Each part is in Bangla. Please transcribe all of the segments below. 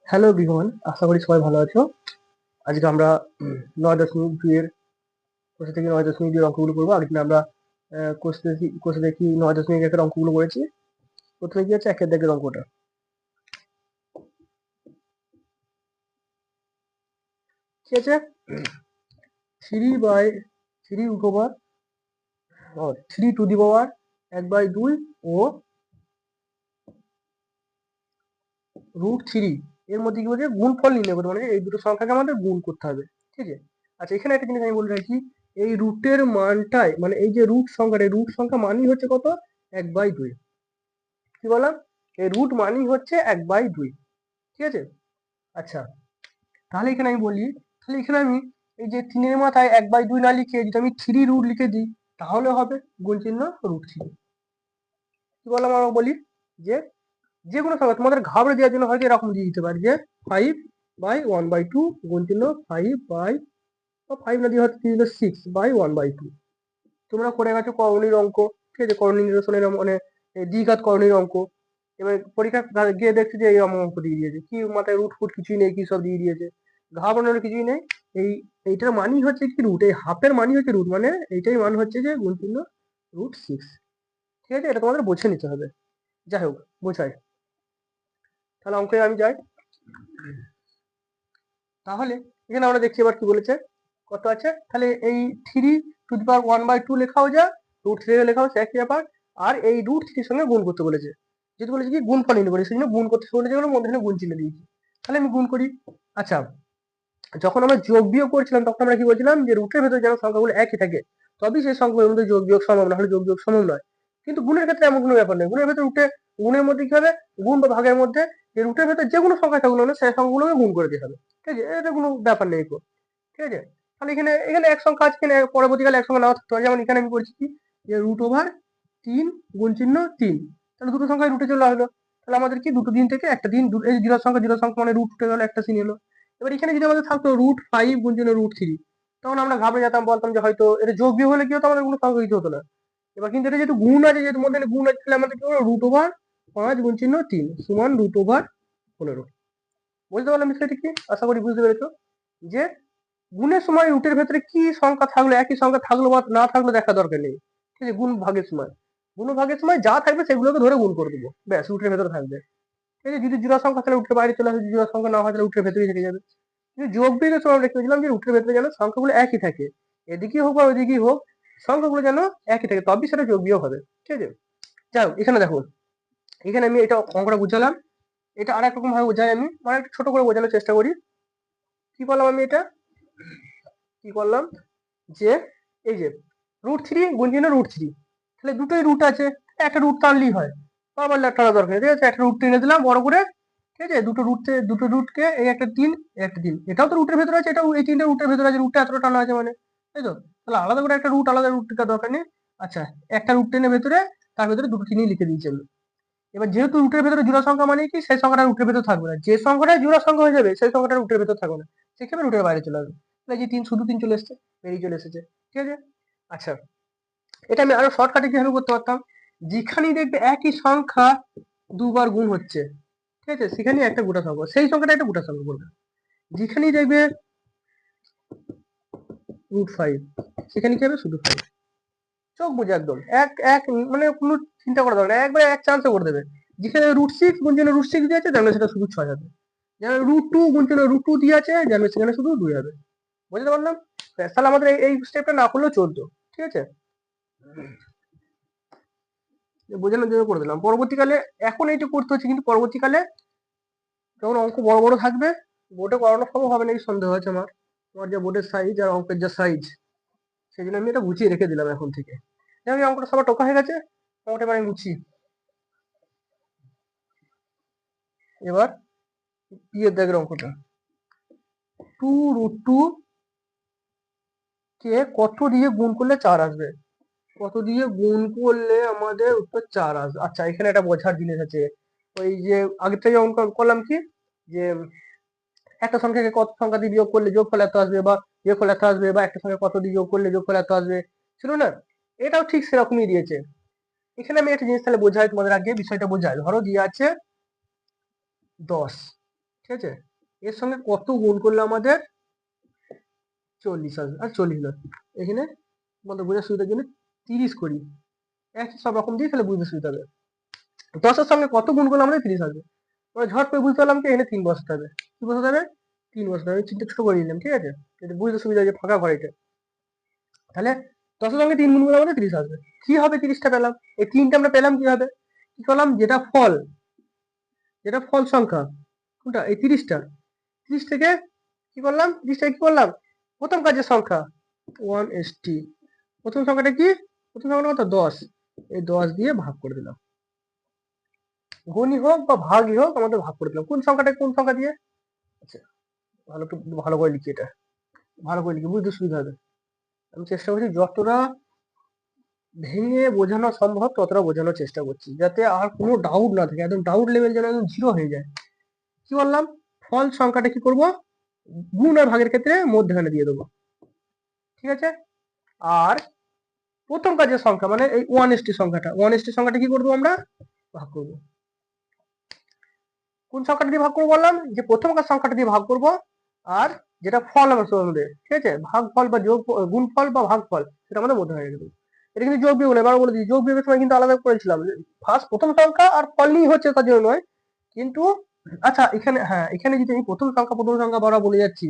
হ্যালো এভরিওয়ান, আশা করি সবাই ভালো আছো। আজকে আমরা 9.2 এর কোষে থেকে 9.2 এর অঙ্কগুলো করবো। আগের দিন আমরা কোষে দেখি 9.1 এর অঙ্কগুলো করেছি। প্রথমে কি আছে, একের দাগের অঙ্কটা। কি আছে, 3/3 3 টু দি পাওয়ার 1/2 ও √3 এর মধ্যে কি বলছে, গুণফল নির্ণয় করতে, মানে এই দুটো সংখ্যাকে আমাদের গুণ করতে হবে। ঠিক আছে। আচ্ছা, এখানে একটা জিনিস আমি বলে রাখি, এই রুটের মানটাই, মানে এই যে রুট সংখ্যাটা, রুট সংখ্যা মানই হচ্ছে কত, 1/2। কি বললাম, এই রুট মানই হচ্ছে 1/2। ঠিক আছে। আচ্ছা, তাহলে এখানে আমি বলি, তাহলে এখানে আমি এই যে 3 এর মাথায় 1/2 না লিখে যদি আমি 3 √ লিখে দিই তাহলে হবে গুণ চিহ্ন √3। কি বললাম, আমরা বলি যে যে কোনো সংখ্যা তোমাদের ঘাবড়ে দেওয়ার জন্য হয়তো এরকম দিয়ে দিতে পারে যে 5/1/2 গুণ চিহ্ন 5 না দিয়ে হয়তো 6/1/2। তোমরা করে গেছো করণীর অঙ্ক। ঠিক আছে, করণী নিরসনের মানে দ্বিঘাত করণীর অঙ্ক। এবার পরীক্ষা গিয়ে দেখছি যে এই অঙ্ক দিয়ে দিয়েছে, কি মাথায় রুট ফুট কিছুই নেই, কি সব দিয়ে দিয়েছে। ঘাবড়ানোর কিছুই নেই। এইটার মানই হচ্ছে কি রুট, এই হাফের মানই হচ্ছে রুট, মানে এইটাই মান হচ্ছে যে গুণ চিহ্ন √6। ঠিক আছে, এটা তোমাদের বুঝে নিতে হবে। যাই হোক, বোঝাই। তাহলে অঙ্কে আমি যাই। তাহলে এখানে আমরা দেখছি এবার কি বলেছে, কত আছে। তাহলে এই 3 টু দি পাওয়ার 1/2 লেখাও যা, √3 লেখাও সে একই ব্যাপার। আর এই √3 সঙ্গে গুণ করতে বলেছে, যেহেতু বলেছে কি গুণফল নির্ণয় করি, সেই জন্য গুণ করতে বলেছে, মধ্যে গুণ চিহ্ন দিয়েছি। তাহলে আমি গুণ করি। আচ্ছা, যখন আমরা যোগ বিয়োগ করছিলাম তখন আমরা কি বলছিলাম যে রুটের ভেতরে যেন সংখ্যাগুলো একই থাকে, তবেই সেই সংখ্যাগুলোর মধ্যে যোগ বিয়োগ সম্ভব, না হলে যোগ বিয়োগ সম্ভব নয়। কিন্তু গুণের ক্ষেত্রে এমন কোনো ব্যাপার নেই। গুণের ভেতরে গুণের মধ্যে কি হবে, গুণ বা ভাগের মধ্যে যে রুটের ভেতরে যে কোনো সংখ্যা থাকুক না কেন, সেই সংখ্যাগুলোকে গুণ করে দিতে হবে। ঠিক আছে, এটা কোনো ব্যাপার নেই। ঠিক আছে। তাহলে এখানে এখানে এক সংখ্যা আছে, এখানে পরবর্তীকালে এক সংখ্যা নাও থাকতে পারে। যেমন এখানে আমি করছি কি, যে √3 গুণ চিহ্ন 3। তাহলে দুটো সংখ্যায় রুটে চলে আসলো। তাহলে আমাদের কি দুটো দিন থেকে একটা দিন, এই জিরো সংখ্যা মানে রুট উঠে গেল, একটা চিহ্ন এলো। এবার এখানে যদি আমাদের থাকতো √5 গুণ চিহ্ন √3, তখন আমরা ঘাবড়ে যেতাম, বলতাম যে হয়তো এটা যোগ বিয়োগ হলে কি হতো, আমাদের কোনো সংখ্যা কিছু হতো না। এবার কিন্তু এটা যেহেতু গুণ আছে, যেহেতু মধ্যে গুণ আছে, তাহলে আমাদের কি হলো, √5 গুণ চিহ্ন 3 সমান √15। বুঝতে পারলাম বিষয়টা কি? আশা করি বুঝতে পেরেছো যে গুণের সময় রুটের ভেতরে কি সংখ্যা থাকলো, একই সংখ্যা থাকলো বা না থাকলো দেখা দরকার নেই। ঠিক আছে, গুণ ভাগের সময় যা থাকবে সেগুলোকে ধরে গুণ করে দেবো, ব্যাস রুটের ভেতরে থাকবে। ঠিক আছে, যদি জোড়া সংখ্যা তাহলে রুটের বাইরে চলে আসবে, জোড়া সংখ্যা না হয় তাহলে রুটের ভেতরেই থেকে যাবে। কিন্তু যোগ বিয়োগের সময় আমরা দেখেছিলাম যে রুটের ভেতরে যেন সংখ্যাগুলো একই থাকে, এদিকেই হোক বা ওইদিকেই হোক, সংখ্যাগুলো যেন একই থাকে, তবেই সেটা যোগ বিয়োগ হবে। ঠিক আছে। যাই হোক, এখানে দেখো, এখানে আমি এটা অঙ্কটা বুঝালাম। এটা আর এক রকম ভাবে বোঝাই, আমি মানে একটু ছোট করে বোঝানোর চেষ্টা করি। কি করলাম আমি, এটা কি করলাম, যে এই যে √3 গুণ চিহ্ন √3, তাহলে দুটোই রুট আছে, একটা রুট টানলেই হয়, আবার টানা দরকার নেই। ঠিক আছে, একটা রুট টেনে দিলাম বড় করে। ঠিক আছে, দুটো রুটকে, এই একটা 3, একটা 3, এটাও তো রুটের ভেতরে আছে, এটাও এই 3টা রুটের ভেতরে আছে, রুটটা এতটা টানা আছে মানে, তাই তো। তাহলে আলাদা করে একটা রুট, আলাদা রুট টেকার দরকার নেই। আচ্ছা, একটা রুট টেনে ভেতরে, তার ভেতরে দুটো 3 লিখে দিয়েছি আমি। এবার যেহেতু রুটের ভেতরে জোড়া সংখ্যা মানে কি, সেই সংখ্যাটা রুটের ভেতর থাকবে না, যে সংখ্যাটা জোড়া সংখ্যা হয়ে যাবে সেই সংখ্যাটা রুটের ভেতর থাকবে না, সেক্ষেত্রে রুটের বাইরে চলে আসবে। তাহলে যে 3, শুধু 3 চলে এসছে, বেরিয়ে চলে এসেছে। ঠিক আছে। আচ্ছা, এটা আমি আরো শর্টকাটে কিভাবে করতে পারতাম, যেখানেই দেখবে একই সংখ্যা দুবার গুণ হচ্ছে, ঠিক আছে, সেখানে একটা গোটা সংখ্যা, সেই সংখ্যাটা একটা গোটা সংখ্যা বলবে। যেখানেই দেখবে √5, সেখানে কি হবে, শুধু 5। চোখ বুঝে একদম এক এক, মানে কোনো চিন্তা করা দরকার, একবারে এক চান্সে করে দেবে। যেখানে √6 গুণ জন্য √6 দিয়ে আছে, জানবে সেটা শুধু 6 হবে। যেখানে √2 গুণ জন্য √2 দিয়ে আছে, জানবে সেখানে শুধু 2 হবে। বুঝতে পারলাম। তাহলে আমাদের এই স্টেপটা না করলেও চলতো। ঠিক আছে, বোঝানোর জন্য করে দিলাম। পরবর্তীকালে এখন এইটা করতে হচ্ছে, কিন্তু পরবর্তীকালে যখন অঙ্ক বড় বড় থাকবে, বোর্ডে করানো সম্ভব হবে না এই সন্দেহ আছে আমার। তোমার যে বোর্ডের সাইজ আর অঙ্কের যা সাইজ, সেই জন্য আমি এটা গুছিয়ে রেখে দিলাম এখন থেকে। আমি অঙ্কটা সবার টোকা হয়ে গেছে, অঙ্কটা এবার আমি গুছিয়ে। এবার দাগের অঙ্কটা, 2√2 কে কত দিয়ে গুণ করলে 4 আসবে, কত দিয়ে গুণ করলে আমাদের উত্তর 4 আসবে। আচ্ছা, এখানে একটা বোঝার জিনিস আছে। ওই যে আগের থেকে অঙ্ক করলাম কি, যে একটা সংখ্যাকে কত সংখ্যা দিয়ে বিয়োগ করলে যোগফল এত আসবে, বা বিয়োগফল এত আসবে, বা একটা সংখ্যা কত দিয়ে যোগ করলে যোগফল এত আসবে, ছিল না? এটাও ঠিক সেরকমই দিয়েছে। এখানে আমি একটা জিনিস তাহলে বোঝাই তোমাদের, আগে বিষয়টা বোঝাই। ধরো দিয়ে আছে 10, ঠিক আছে, এর সঙ্গে কত গুণ করলে আমাদের 40 আসবে, আর 40 নয়, এখানে আমাদের বোঝার সুবিধার জন্য 30 করি, একই সব রকম দিয়ে তাহলে বুঝতে সুবিধা হবে। 10-এর সঙ্গে কত গুণ করলে আমাদের 30 আসবে, আমরা ঝট করে বুঝতে পারলাম কি এখানে 3 বসাতে হবে। কি বসাতে হবে? 3 বসাতে হবে। চিন্তা ছোট করে নিলাম, ঠিক আছে, এটা বুঝতে সুবিধা যে ফাঁকা ঘর এটা। তাহলে 10-এর সঙ্গে 3 গুণ করলে আমাদের 30 আসবে। কি হবে 30টা পেলাম, এই 3টা আমরা পেলাম কিভাবে? কি করলাম, যেটা ফল সংখ্যা কোনটা, এই 30টা, 30 থেকে কি করলাম, 30 থেকে কি করলাম, প্রথম কাজের সংখ্যা 1 প্রথম সংখ্যাটা কি, প্রথম সংখ্যাটা কত, 10, এই 10 দিয়ে ভাগ করে দিলাম, গুণই হোক বা ভাগই হোক আমাদের ভাগ করে দিলাম। কোন সংখ্যাটা কোন সংখ্যা দিয়ে, আচ্ছা ভালো করে লিখি, এটা ভালো করে লিখি বুঝতে সুবিধা হবে। আমি চেষ্টা করছি যতটা ভেঙে বোঝানো সম্ভব ততটা বোঝানোর চেষ্টা করছি, যাতে আর কোনো ডাউট না থাকে, একদম ডাউট লেভেল যেন একদম 0 হয়ে যায়। কি বললাম, ফল সংখ্যাটা কি করব, গুণ আর ভাগের ক্ষেত্রে মধ্যখানে দিয়ে দেবো, ঠিক আছে। আর প্রথম কাজের সংখ্যা মানে এই 1 সংখ্যাটা কি করবো, আমরা ভাগ করব। কোন সংখ্যাটা দিয়ে ভাগ করবো বললাম, যে প্রথম কাজ সংখ্যাটা দিয়ে ভাগ করব, আর যেটা ফল হবে আমাদের, ঠিক আছে, ভাগ ফল বা যোগ গুণ ফল বা ভাগ ফল সেটা আমাদের মধ্যে হয়ে গেল। এটা কিন্তু যোগ বিয়োগ নয়, এবার বলে দিই, যোগ বিয়োগের সময় কিন্তু আলাদা করেছিলাম, ফার্স্ট প্রথম সংখ্যা আর ফল নিয়েই হচ্ছে তার জন্য নয়, কিন্তু আচ্ছা এখানে, হ্যাঁ এখানে যদি আমি প্রথম সংখ্যা বড় বলে যাচ্ছি,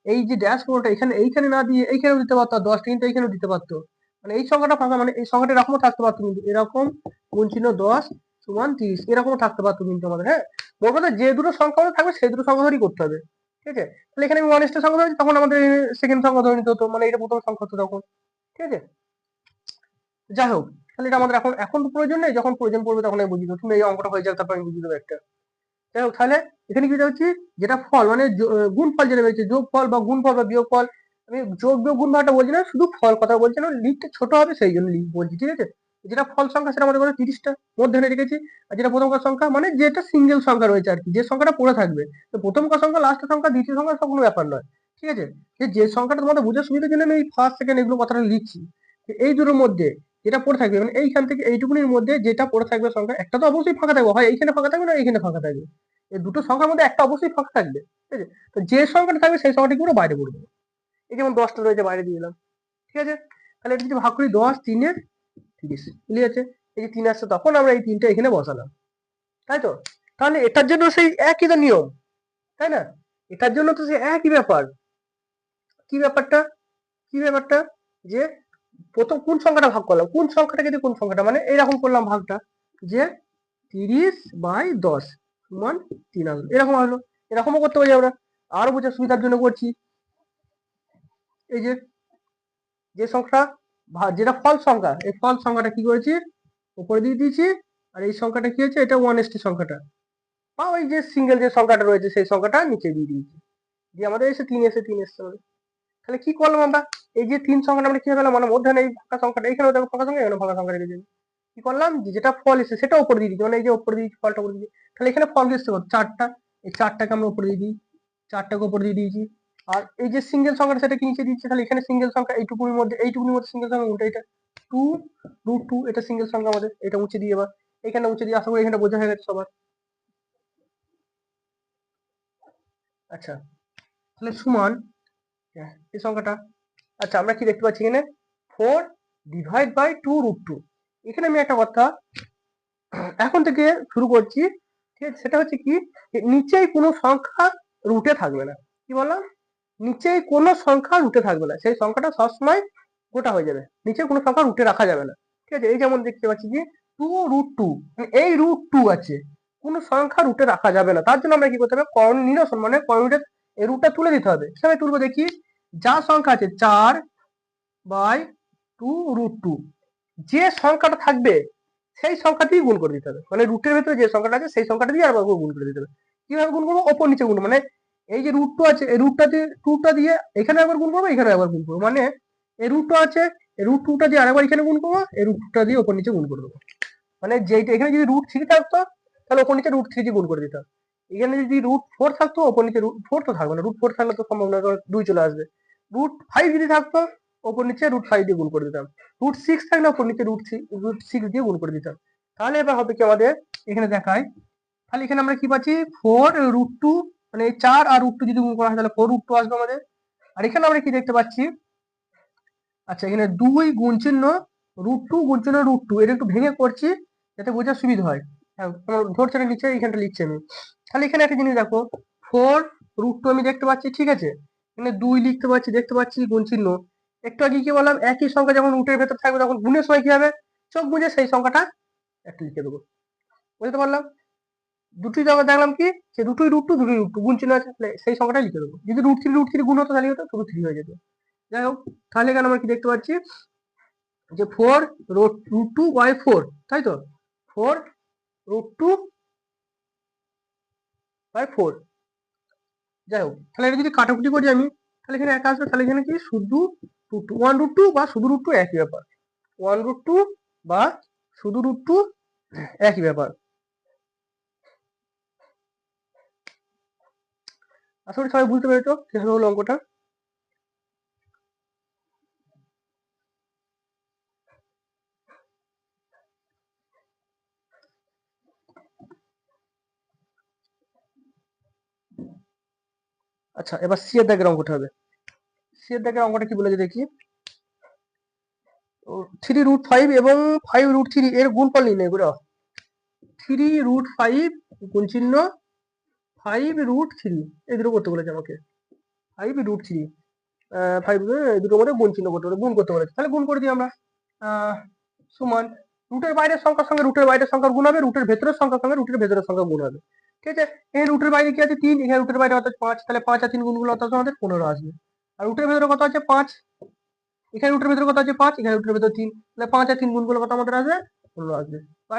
এই যে ড্যাশ কোনটা এখানে, এইখানে না দিয়ে এইখানেও দিতে পারতো, 10টা কিন্তু এইখানেও দিতে পারতো, মানে এই সংখ্যাটা ফাঁকা, মানে এই সংখ্যাটা এরকমও থাকতে পারতো, কিন্তু এরকম গুণ চিহ্ন 10 সমান 30 এরকমও থাকতে পারতো কিন্তু আমাদের, হ্যাঁ বলবো না, যে দুটো সংখ্যা আমাদের থাকবে সেই দুটো সংখ্যা ধরেই করতে হবে, ঠিক আছে। তাহলে এখানে আমি 1 সংখ্যা ধরেছি, তখন আমাদের সেকেন্ড সংখ্যা ধরে নিতে হতো, মানে এটা প্রথম সংখ্যা হতো তখন, ঠিক আছে। যাই হোক, তাহলে এটা আমাদের এখন এখন তো প্রয়োজন নেই, যখন প্রয়োজন পড়বে তখন আমি বুঝিয়ে দেবো, তুমি এই অঙ্কটা হয়ে যাক তারপর আমি বুঝিয়ে দেবো একটা। যাই হোক, তাহলে এখানে কি হচ্ছে, যেটা ফল মানে গুণ ফল যেটা রয়েছে, যোগ ফল বা গুণ ফল বা বিয়োগ ফল, আমি যোগ বিয়োগ গুণ ভাগটা বলছি না, শুধু ফল কথা বলছি না, লিখতে ছোট হবে সেই জন্য বলছি, ঠিক আছে। যেটা ফল সংখ্যা সেটা আমাদের 30টা মধ্যে রেখেছি, আর যেটা প্রথম কাজ সংখ্যা মানে যেটা সিঙ্গেল সংখ্যা রয়েছে আর কি, যে সংখ্যাটা পড়ে থাকবে, তো প্রথম কাজ সংখ্যা, লাস্ট সংখ্যা, দ্বিতীয় সংখ্যা সব কোনো ব্যাপার নয়, ঠিক আছে। যে সংখ্যাটা তোমাদের বোঝার সুবিধার জন্য আমি এই ফার্স্ট সেকেন্ড এগুলো কথাটা লিখছি, এই দুটোর মধ্যে যেটা পড়ে থাকবে, মানে এইখান থেকে এইটুকুনির মধ্যে যেটা পড়ে থাকবে সংখ্যা, একটা তো অবশ্যই ফাঁকা থাকবে, হয় এইখানে ফাঁকা থাকবে না এইখানে ফাঁকা থাকবে, এই দুটো সংখ্যার মধ্যে একটা অবশ্যই ফাঁকা থাকবে, ঠিক আছে। তো যে সংখ্যাটা থাকবে সেই সংখ্যাটি পুরো বাইরে পড়বে, এই যেমন 10টা রয়েছে বাইরে দিয়ে দিলাম, ঠিক আছে। তাহলে এটা যদি ভাগ করি 10 3 30, ক্লিয়ার আছে। এই যে 3 আসছে তখন আমরা এই 3টা এখানে বসালাম, তাই তো। তাহলে এটার জন্য সেই একই তো নিয়ম, তাই না, এটার জন্য তো সেই একই ব্যাপার, কি ব্যাপারটা, কি ব্যাপারটা, যে প্রথম কোন সংখ্যাটা ভাগ করলাম, কোন সংখ্যাটা কিন্তু কোন সংখ্যাটা, মানে এইরকম করলাম ভাগটা, যে 30/10 সমান 3 আসলো, এরকম হলো। এরকমও করতে পারি আমরা, আরো বোঝার সুবিধার জন্য করছি, এই যে যে সংখ্যা যেটা ফল সংখ্যা, এই ফল সংখ্যাটা কি করেছি, উপরে দিয়ে দিয়েছি, আর এই সংখ্যাটা কি হচ্ছে, এটা 1 সংখ্যাটা, বা ওই যে সিঙ্গেল যে সংখ্যাটা রয়েছে সেই সংখ্যাটা নিচে দিয়ে দিয়েছি, দিয়ে আমাদের এসে 3 এসছে আমাদের। তাহলে কি করলাম আমরা, এই যে 3 সংখ্যাটা আমরা কি পেলাম, মানে মধ্যে এই ফাঁকা সংখ্যাটা, এখানেও দেখো ফাঁকা সংখ্যা, এখানে ফাঁকা সংখ্যা রেখে দিয়েছি, কি করলাম, যেটা ফল এসে সেটা উপরে দিয়ে দিচ্ছি, মানে এই যে উপরে দিয়েছি ফলটা উপরে দিয়েছি, তাহলে এখানে ফল এসছে কত, 4টা, এই 4টাকে আমরা উপরে দিয়ে দিই, 4টাকে উপরে দিয়ে দিয়েছি, আর এই যে সিঙ্গেল সংখ্যাটা সেটা কি নিচে দিচ্ছে, তাহলে এখানে সিঙ্গেল সংখ্যা এইটুকুর মধ্যে সিঙ্গেল সংখ্যা কোনটা, এটা 2 এটা সিঙ্গেল সংখ্যা আমাদের, এটা মুছে দিই, এবার এখানে মুছে দিয়ে আশা করি এখানে বোঝা হয়ে গেছে সবার। আচ্ছা, তাহলে সমান এই সংখ্যাটা, আচ্ছা আমরা কি দেখতে পাচ্ছি এখানে 4/2√2, এখানে আমি একটা কথা এখন থেকে শুরু করছি, ঠিক আছে, সেটা হচ্ছে কি, নিচেই কোনো সংখ্যা রুটে থাকবে না, কি বললাম, নিচেই কোনো সংখ্যা রুটে থাকবে না, সেই সংখ্যাটা সবসময় গোটা হয়ে যাবে, নিচে কোনো সংখ্যা রুটে রাখা যাবে না, ঠিক আছে। এই যেমন দেখতে পাচ্ছি যে 2√2, এই √2 আছে, কোনো সংখ্যা রুটে রাখা যাবে না, তার জন্য আমরা কি করতে হবে, করণ নিরসন মানে করণীয় এই রুটটা তুলে দিতে হবে, সেভাবে তুলবো, দেখি যা সংখ্যা আছে 4/2√2, যে সংখ্যাটা থাকবে সেই সংখ্যাতেই গুণ করে দিতে হবে, মানে রুটের ভেতরে যে সংখ্যাটা আছে সেই সংখ্যাটা দিয়ে আবার গুণ করে দিতে হবে। কিভাবে গুণ করবো, ওপর নিচে গুণ, মানে এই যে √2 আছে এই √2টা দিয়ে এখানে একবার গুণ করবো, এখানে একবার গুণ করবো, মানে এই √2 আছে এই √2টা দিয়ে আরেকবার এখানে গুণ করবো, এই √2টা দিয়ে ওপর নিচে গুণ করে দেবো, মানে যেটা এখানে যদি √3 থাকতো তাহলে ওপর নিচে √3 দিয়ে গুণ করে দিতাম, এখানে যদি √4 থাকতো ওপর নিচে √4 তো থাকবে না, √4 থাকলে তো সম্ভব না, 2 চলে আসবে, √5 যদি থাকতো ওপর নিচে √5 দিয়ে গুণ করে দিতাম, √6 থাকলে ওপর নিচে √6 দিয়ে গুণ করে দিতাম। তাহলে এবার হবে কি আমাদের এখানে দেখায়, তাহলে এখানে আমরা কি পাচ্ছি 4√2 মানে এই 4 আর √2 যদি গুণ করা হয় তাহলে 4√2 আসবে আমাদের। আর এখানে আমরা কি দেখতে পাচ্ছি, আচ্ছা এখানে 2 গুণ চিহ্ন √2 গুণ চিহ্ন √2, এটা একটু ভেঙে করছি যাতে বোঝার সুবিধা হয়। হ্যাঁ ধরছে না নিচে, এইখানটা লিখছি আমি। তাহলে এখানে একটা জিনিস দেখো, 4√2 আমি দেখতে পাচ্ছি, ঠিক আছে। এখানে 2 লিখতে পাচ্ছি, দেখতে পাচ্ছি গুণ চিহ্ন। একটু আগে কি বললাম, একই সংখ্যা যখন রুটের ভেতর থাকবে তখন গুণের সময় কি হবে, চোখ বুঝে সেই সংখ্যাটা একটা লিখে দেবো। বুঝতে পারলাম? দুটোই তো আমরা দেখলাম কি, যে দুটোই √2 দুটোই √2 গুণ চিহ্ন আছে, তাহলে সেই সংখ্যাটাই লিখে দেবো। যদি √3 গুণ হতো তাহলে হতো শুধু 3 হয়ে যেত। যাই হোক, তাহলে এখানে আমরা কি দেখতে পাচ্ছি, যে 4√2/4, তাই তো, 4√2/4। যাই হোক, তাহলে এটা যদি কাটাকুটি করি আমি, তাহলে এখানে একা আসবে, তাহলে এখানে কি শুধু √2, 1√2 বা শুধু √2 একই ব্যাপার, 1√2 বা শুধু √2 একই ব্যাপার। আশা করি সবাই বুঝতে পেরেছো কিভাবে হলো অঙ্কটা। আচ্ছা এবার সি এর দাগের অঙ্কটা হবে। সি এর দাগের অঙ্কটা কি বলেছে দেখি, 3√5 এবং 5√3 এর গুণফল নির্ণয় করো। 3√5 গুণ চিহ্ন 5√3, এই দুটো করতে বলেছে আমাকে। 5√3 5 এই দুটোর মধ্যে গুণ চিহ্ন করতে বলে, গুণ করতে বলেছে, তাহলে গুণ করে দিই আমরা। সমান রুটের বাইরের সংখ্যার সঙ্গে রুটের বাইরের সংখ্যার গুণ হবে, রুটের ভেতরের সংখ্যার সঙ্গে রুটের ভেতরের সংখ্যা গুণ হবে। ঠিক আছে, এই রুটের বাইরে কি আছে 3, এখানে রুটের বাইরে অর্থাৎ 5, তাহলে 5 আর 3 গুণগুলো অর্থাৎ আমাদের 15 আসবে। আর রুটের ভেতরে কত আছে 5, এখানে রুটের ভেতরে কত আছে 5, এখানে রুটের ভেতরে 3, তাহলে 5 আর 3 গুণগুলো কত আমাদের আসবে 15 আসবে। আর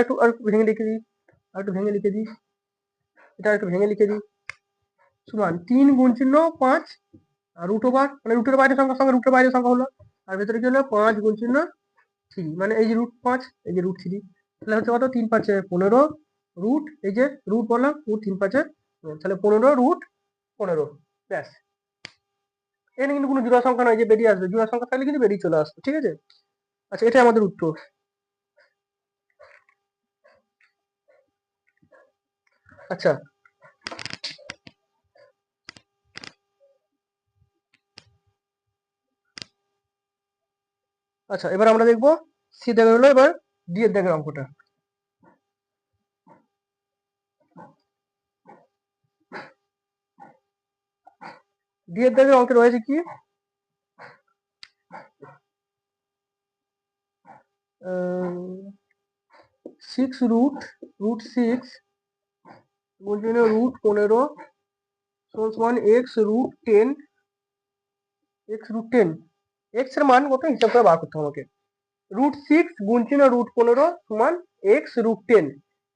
একটু ভেঙে লিখে দিই, আর একটু ভেঙে লিখে দিই, এটা একটু ভেঙে লিখে দিই। সমান 3 গুণ চিহ্ন 5 আর √, মানে রুটের বাইরের সংখ্যার সঙ্গে রুটের বাইরের সংখ্যা হলো, আর ভেতরে কি হলো 5 গুণ চিহ্ন 3, মানে এই যে √5 এই যে √3, তাহলে হচ্ছে কত 3 5 15 রুট, এই যে রুট বললাম রুট 3 5 তাহলে 15√15, ব্যাস। এখানে কিন্তু কোনো জোড়া সংখ্যা নয় যে বেরিয়ে আসবে, জোড়া সংখ্যা থাকলে কিন্তু বেরিয়ে চলে আসবে, ঠিক আছে। আচ্ছা এটাই আমাদের উত্তর। আচ্ছা আচ্ছা এবার আমরা দেখবো সি দাগের হলো এবার ডি এর দাগের অঙ্কটা। ডি এর দাগের অঙ্কে রয়েছে কি, 6√6 গুণ চিহ্ন √15 সমান x√10, x√10, x এর মান কত হিসাব করে বার করতে হবে আমাকে। √6 গুণ চিহ্ন √15 সমান x√10,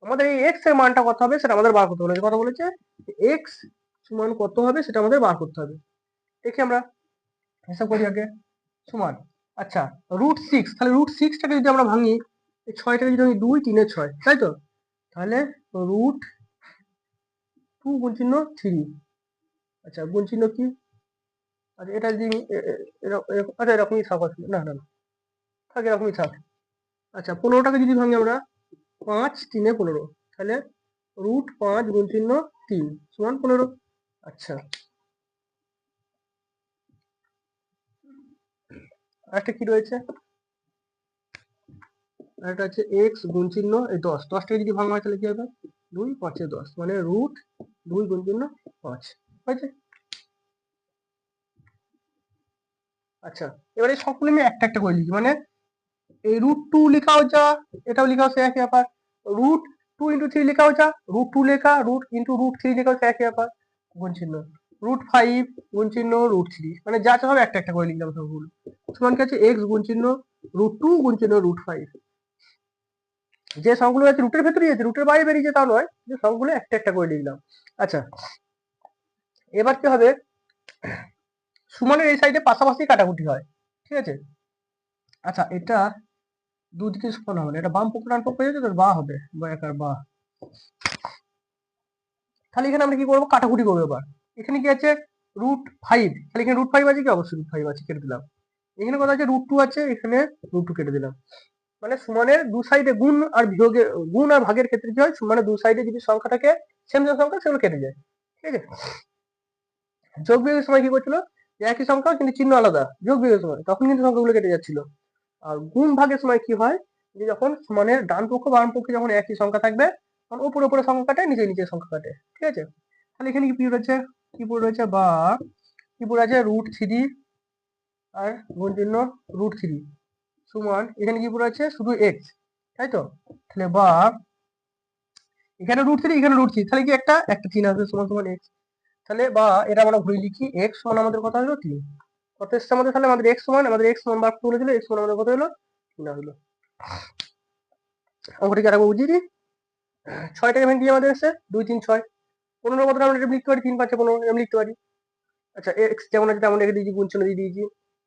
আমাদের এই x এর মানটা কত হবে সেটা আমাদের বার করতে বলেছে। কথা বলেছে x সমান কত হবে সেটা আমাদের বার করতে হবে। দেখি আমরা হিসাব করি আগে। সমান, আচ্ছা √6, তাহলে √6টাকে যদি আমরা ভাঙি, এই 6টাকে যদি আমি 2 3 6, তাই তো, তাহলে √2 গুণ চিহ্ন 3, আচ্ছা গুণ চিহ্ন কি, আচ্ছা এটা যদি আচ্ছা এরকমই থাক, না না না থাক, এরকমই থাক। আচ্ছা 15টাকে যদি ভাঙি আমরা, 5 3 15, তাহলে √5 গুণ চিহ্ন 3 সমান 15। আচ্ছা আরেকটা কি রয়েছে, আরেকটা আছে x গুণ চিহ্ন এই 10, 10টাকে যদি ভাঙা হয় তাহলে কি হবে 2 5 10, মানে √2 গুণ চিহ্ন 5 হয়েছে। আচ্ছা এবার এই সবগুলো আমি একটা একটা করে লিখি, মানে এই √2 লেখাও যা, এটাও লেখাও সে একই ব্যাপার, √2 × 3 লেখাও যা, √2 লেখা √3 লেখাও সে একই ব্যাপার, গুণ চিহ্ন √5 গুণ চিহ্ন √3, মানে যা যা হবে একটা একটা করে লিখলাম সবগুলো। সমান কি আছে x গুণ চিহ্ন √2 গুণ চিহ্ন √5, যে সংখ্যাগুলো আছে রুটের ভেতরেই আছে, রুটের বাইরে বেরিয়েছে তা নয়, যে সবগুলো একটা একটা করে লিখলাম। আচ্ছা এবার কি হবে, সমানের এই সাইডে পাশাপাশি কাটাকুটি হয়, ঠিক আছে। আচ্ছা এটা দুদিকে সমান হবে না, এটা বাম পক্ষ ডান পক্ষ হয়ে যাচ্ছে, বা হবে বা একার বা, তাহলে এখানে আমরা কি করবো কাটাকুটি করবো। এবার এখানে কি আছে √5, তাহলে এখানে √5 আছে কি, অবশ্যই √5 আছে, কেটে দিলাম। এখানে কত আছে √2 আছে, এখানে √2 কেটে দিলাম। মানে সমানের দু সাইডে গুণ আর বিয়োগের, গুণ আর ভাগের ক্ষেত্রে কি হয়, মানে দু সাইডে যদি সংখ্যা থাকে সেম সংখ্যা সেগুলো কেটে যায়, ঠিক আছে। যোগ বিয়োগের সময় কি করছিল, যে একই সংখ্যা কিন্তু চিহ্ন আলাদা, যোগ বিয়োগের সময় তখন কিন্তু সংখ্যাগুলো কেটে যাচ্ছিল। আর গুণ ভাগের সময় কি হয়, যে যখন সমানের ডান পক্ষ বাম পক্ষে যখন একই সংখ্যা থাকবে তখন উপরে উপরে সংখ্যা কাটে, নিচে নিচে সংখ্যা কাটে। ঠিক আছে, তাহলে এখানে কি রয়েছে, কি পড়ে রয়েছে, বা কি পড়ে আছে, √3 আর গুণ চিহ্ন √3 সমান এখানে কি পড়ে আছে, শুধু এক্স, তাই তো। তাহলে বা এখানে √3 এখানে √3, তাহলে কি একটা একটা চিহ্ন আসবে সমান সমান এক্স। তাহলে বা এটা আমরা ঘুরে লিখি, এক্স সমান আমাদের কথা হলো 3, কত এসছে আমাদের, তাহলে আমাদের এক্স সমান বার করতে বলেছিল, এক্স সমান আমাদের কত হলো 3 হলো। অঙ্কটিকে আরেকবার বুঝিয়ে দিই, 6টাকে ভেঙে দিয়ে আমাদের এসছে 2 3 6, 15 কতটা আমরা লিখতে পারি, 3 5 15 এরকম লিখতে পারি। আচ্ছা, এক্স যেমন আছে তেমন রেখে দিয়েছি, গুণ চিহ্ন দিয়ে দিয়েছি।